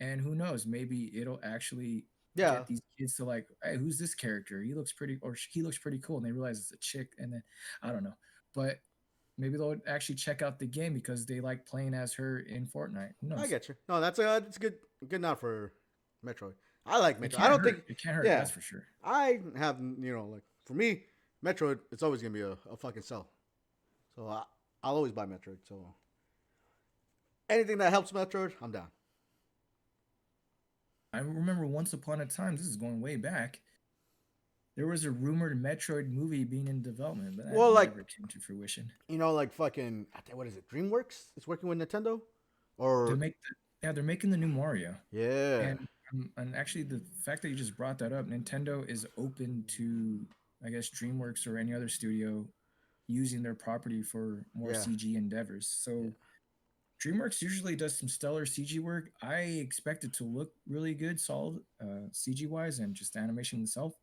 Speaker 2: And who knows, maybe it'll actually
Speaker 1: Yeah.
Speaker 2: get these kids to like, hey, who's this character? He looks pretty, or he looks pretty cool. And they realize it's a chick. And then I don't know. But maybe they'll actually check out the game because they like playing as her in Fortnite. Who
Speaker 1: I
Speaker 2: knows?
Speaker 1: get you. No, that's a good nod for Metroid. I like
Speaker 2: It
Speaker 1: Metroid. I
Speaker 2: can't
Speaker 1: don't think.
Speaker 2: hurt. It can't hurt.
Speaker 1: Yeah.
Speaker 2: That's for sure.
Speaker 1: I have like for me, Metroid. It's always gonna be a fucking sell. So I'll always buy Metroid. So anything that helps Metroid, I'm down.
Speaker 2: I remember once upon a time, this is going way back, there was a rumored Metroid movie being in development, but that
Speaker 1: Well, like
Speaker 2: never came to fruition.
Speaker 1: like fucking I think what is it? DreamWorks is working with Nintendo,
Speaker 2: They're
Speaker 1: or
Speaker 2: make yeah, they're making the new Mario.
Speaker 1: yeah,
Speaker 2: And actually the fact that you just brought that up, Nintendo is open to, I guess, DreamWorks or any other studio using their property for more
Speaker 1: yeah,
Speaker 2: CG endeavors.
Speaker 1: yeah.
Speaker 2: So DreamWorks usually does some stellar CG work. I expect it to look really good, solid, CG wise, and just the animation itself.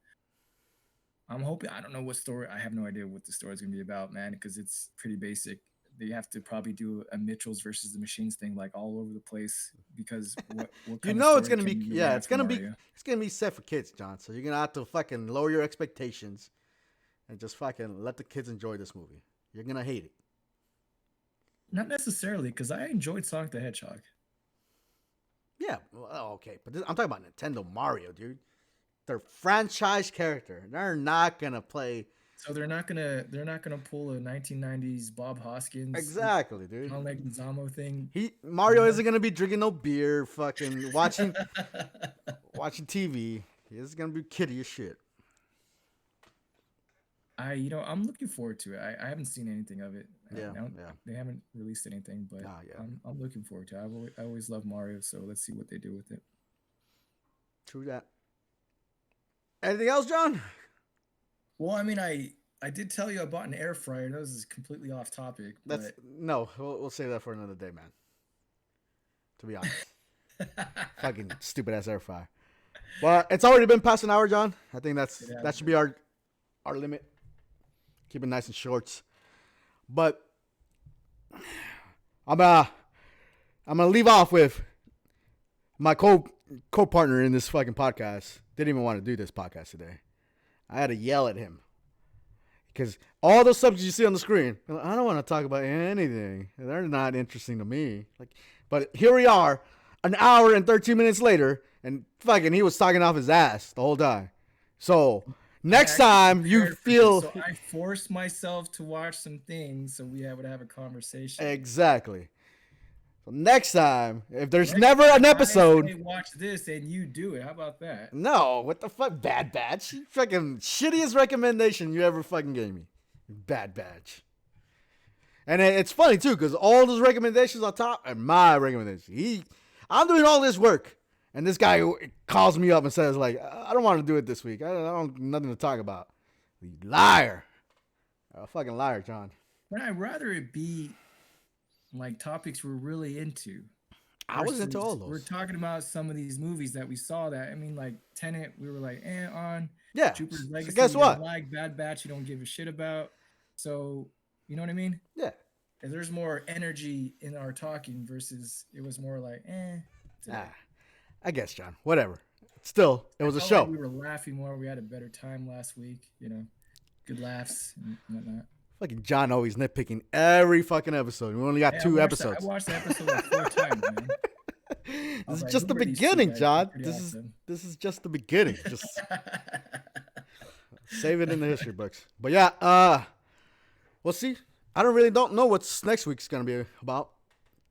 Speaker 2: I'm hoping. I don't know what story. I have no idea what the story is gonna be about, man, because it's pretty basic. They have to probably do a Mitchell's versus the Machines thing, like all over the place. Because what
Speaker 1: You
Speaker 2: kind of
Speaker 1: know it's
Speaker 2: story
Speaker 1: gonna
Speaker 2: can
Speaker 1: be
Speaker 2: you really
Speaker 1: yeah,
Speaker 2: have for Mario?
Speaker 1: it's gonna be set for kids, John. So you're gonna have to fucking lower your expectations and just fucking let the kids enjoy this movie. You're gonna hate it.
Speaker 2: Not necessarily, because I enjoyed Sonic the Hedgehog.
Speaker 1: Yeah, well, okay, but I'm talking about Nintendo Mario, dude. They're franchise character. They're not gonna play
Speaker 2: So they're not gonna pull a 1990s Bob Hoskins,
Speaker 1: exactly, dude.
Speaker 2: John Leguizamo thing.
Speaker 1: He
Speaker 2: You
Speaker 1: Mario
Speaker 2: know?
Speaker 1: isn't gonna be drinking no beer, fucking watching TV. He's gonna be kiddie as shit.
Speaker 2: I'm looking forward to it. I haven't seen anything of it.
Speaker 1: Yeah, yeah.
Speaker 2: They haven't released anything, but
Speaker 1: Ah, yeah.
Speaker 2: I'm looking forward to it. I always love Mario, so let's see what they do with it.
Speaker 1: True that. Anything else, John?
Speaker 2: Well, I mean, I did tell you I bought an air fryer. That was completely off topic,
Speaker 1: That's
Speaker 2: but
Speaker 1: no. We'll save that for another day, man. To be honest, fucking stupid ass air fryer. But it's already been past an hour, John. I think that should be our limit. Keep it nice and short. But I'm gonna leave off with my co-partner in this fucking podcast. Didn't even want to do this podcast today. I had to yell at him because all those subjects you see on the screen, I don't want to talk about anything. They're not interesting to me. But here we are, an hour and 13 minutes later, and fucking he was talking off his ass the whole time. So next time you feel
Speaker 2: so I forced myself to watch some things so we would have a conversation.
Speaker 1: exactly. So next time, if there's never an episode,
Speaker 2: I watch this and you do it. How about that?
Speaker 1: no, what the fuck, Bad Batch? Fucking shittiest recommendation you ever fucking gave me, Bad Batch. And it's funny too, because all those recommendations on top are my recommendation. I'm doing all this work, and this guy calls me up and says like, I don't want to do it this week. I don't nothing to talk about. You liar, a fucking liar, John.
Speaker 2: But I'd rather it be like topics we're really into.
Speaker 1: I was into all those.
Speaker 2: We're talking about some of these movies that we saw that, I mean, like Tenet, we were like, on.
Speaker 1: Yeah.
Speaker 2: Jupiter's Legacy,
Speaker 1: So guess what?
Speaker 2: Like Bad Batch, you don't give a shit about. So, you know what I mean?
Speaker 1: Yeah.
Speaker 2: And there's more energy in our talking versus it was more like,
Speaker 1: I guess, John. Whatever. Still, it was a show.
Speaker 2: Like we were laughing more. We had a better time last week. Good laughs and whatnot.
Speaker 1: Fucking John always nitpicking every fucking episode. We only got 2 episodes.
Speaker 2: I watched the episode like 4 times, man.
Speaker 1: This is just the beginning, John. This is just the beginning. Just Save it in the history books. But yeah, we'll see. I don't know what's next week's gonna be about.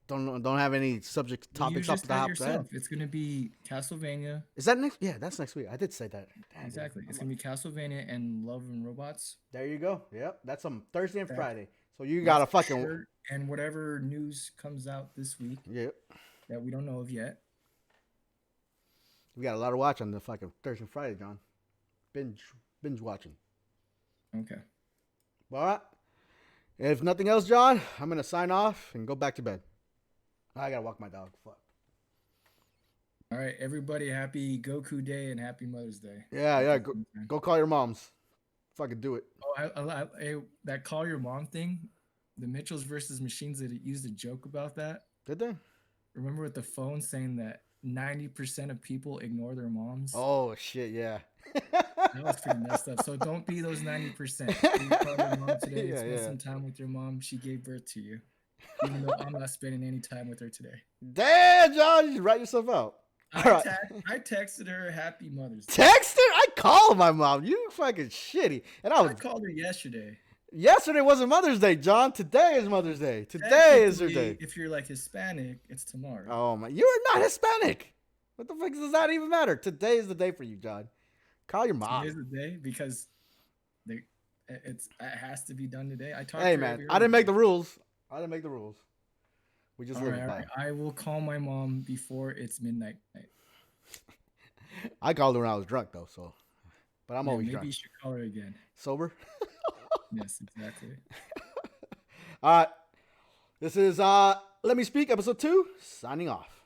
Speaker 1: Don't have any subject
Speaker 2: You
Speaker 1: topics off
Speaker 2: just
Speaker 1: the
Speaker 2: had
Speaker 1: top of the head.
Speaker 2: yourself. It's gonna be Castlevania.
Speaker 1: Is that next? Yeah, that's next week. I did say that. Damn, dude.
Speaker 2: Exactly. It's gonna be Castlevania and Love and Robots.
Speaker 1: There you go. Yep, that's on Thursday and
Speaker 2: That-
Speaker 1: Friday. So you
Speaker 2: That's
Speaker 1: gotta
Speaker 2: for
Speaker 1: fucking
Speaker 2: sure. And whatever news comes out this week
Speaker 1: yep.
Speaker 2: that we don't know of yet.
Speaker 1: We got a lot to watch on the fucking Thursday and Friday, John. Binge watching.
Speaker 2: Okay.
Speaker 1: All right. If nothing else, John, I'm gonna sign off and go back to bed. I gotta walk my dog. Fuck.
Speaker 2: All right, everybody, happy Goku Day and happy Mother's Day.
Speaker 1: Yeah. Go call your moms. Fucking do it.
Speaker 2: Oh, that call your mom thing, the Mitchells versus Machines that used a joke about that.
Speaker 1: Did they?
Speaker 2: Remember with the phone saying that 90% of people ignore their moms?
Speaker 1: Oh shit, yeah.
Speaker 2: That was pretty messed up. So don't be those 90%. You call your mom today and spend some time with your mom. She gave birth to you. Even though I'm not spending any time with her today.
Speaker 1: Damn, John, you write yourself out.
Speaker 2: I texted her Happy Mother's Day.
Speaker 1: Text her? I called my mom. You fucking shitty. And
Speaker 2: I called her yesterday.
Speaker 1: Yesterday wasn't Mother's Day, John. Today is Mother's Day. Today is her day.
Speaker 2: If you're like Hispanic, it's tomorrow.
Speaker 1: Oh my, you're not Hispanic. What the fuck does that even matter? Today is the day for you, John. Call your mom.
Speaker 2: Today's the day because it has to be done today.
Speaker 1: Hey man, I didn't make the rules. We just live by.
Speaker 2: Right. I will call my mom before it's midnight.
Speaker 1: I called her when I was drunk though, so. But I'm always drunk.
Speaker 2: Maybe you should call her again.
Speaker 1: Sober?
Speaker 2: Yes, exactly.
Speaker 1: All right. This is Let Me Speak, episode 2, signing off.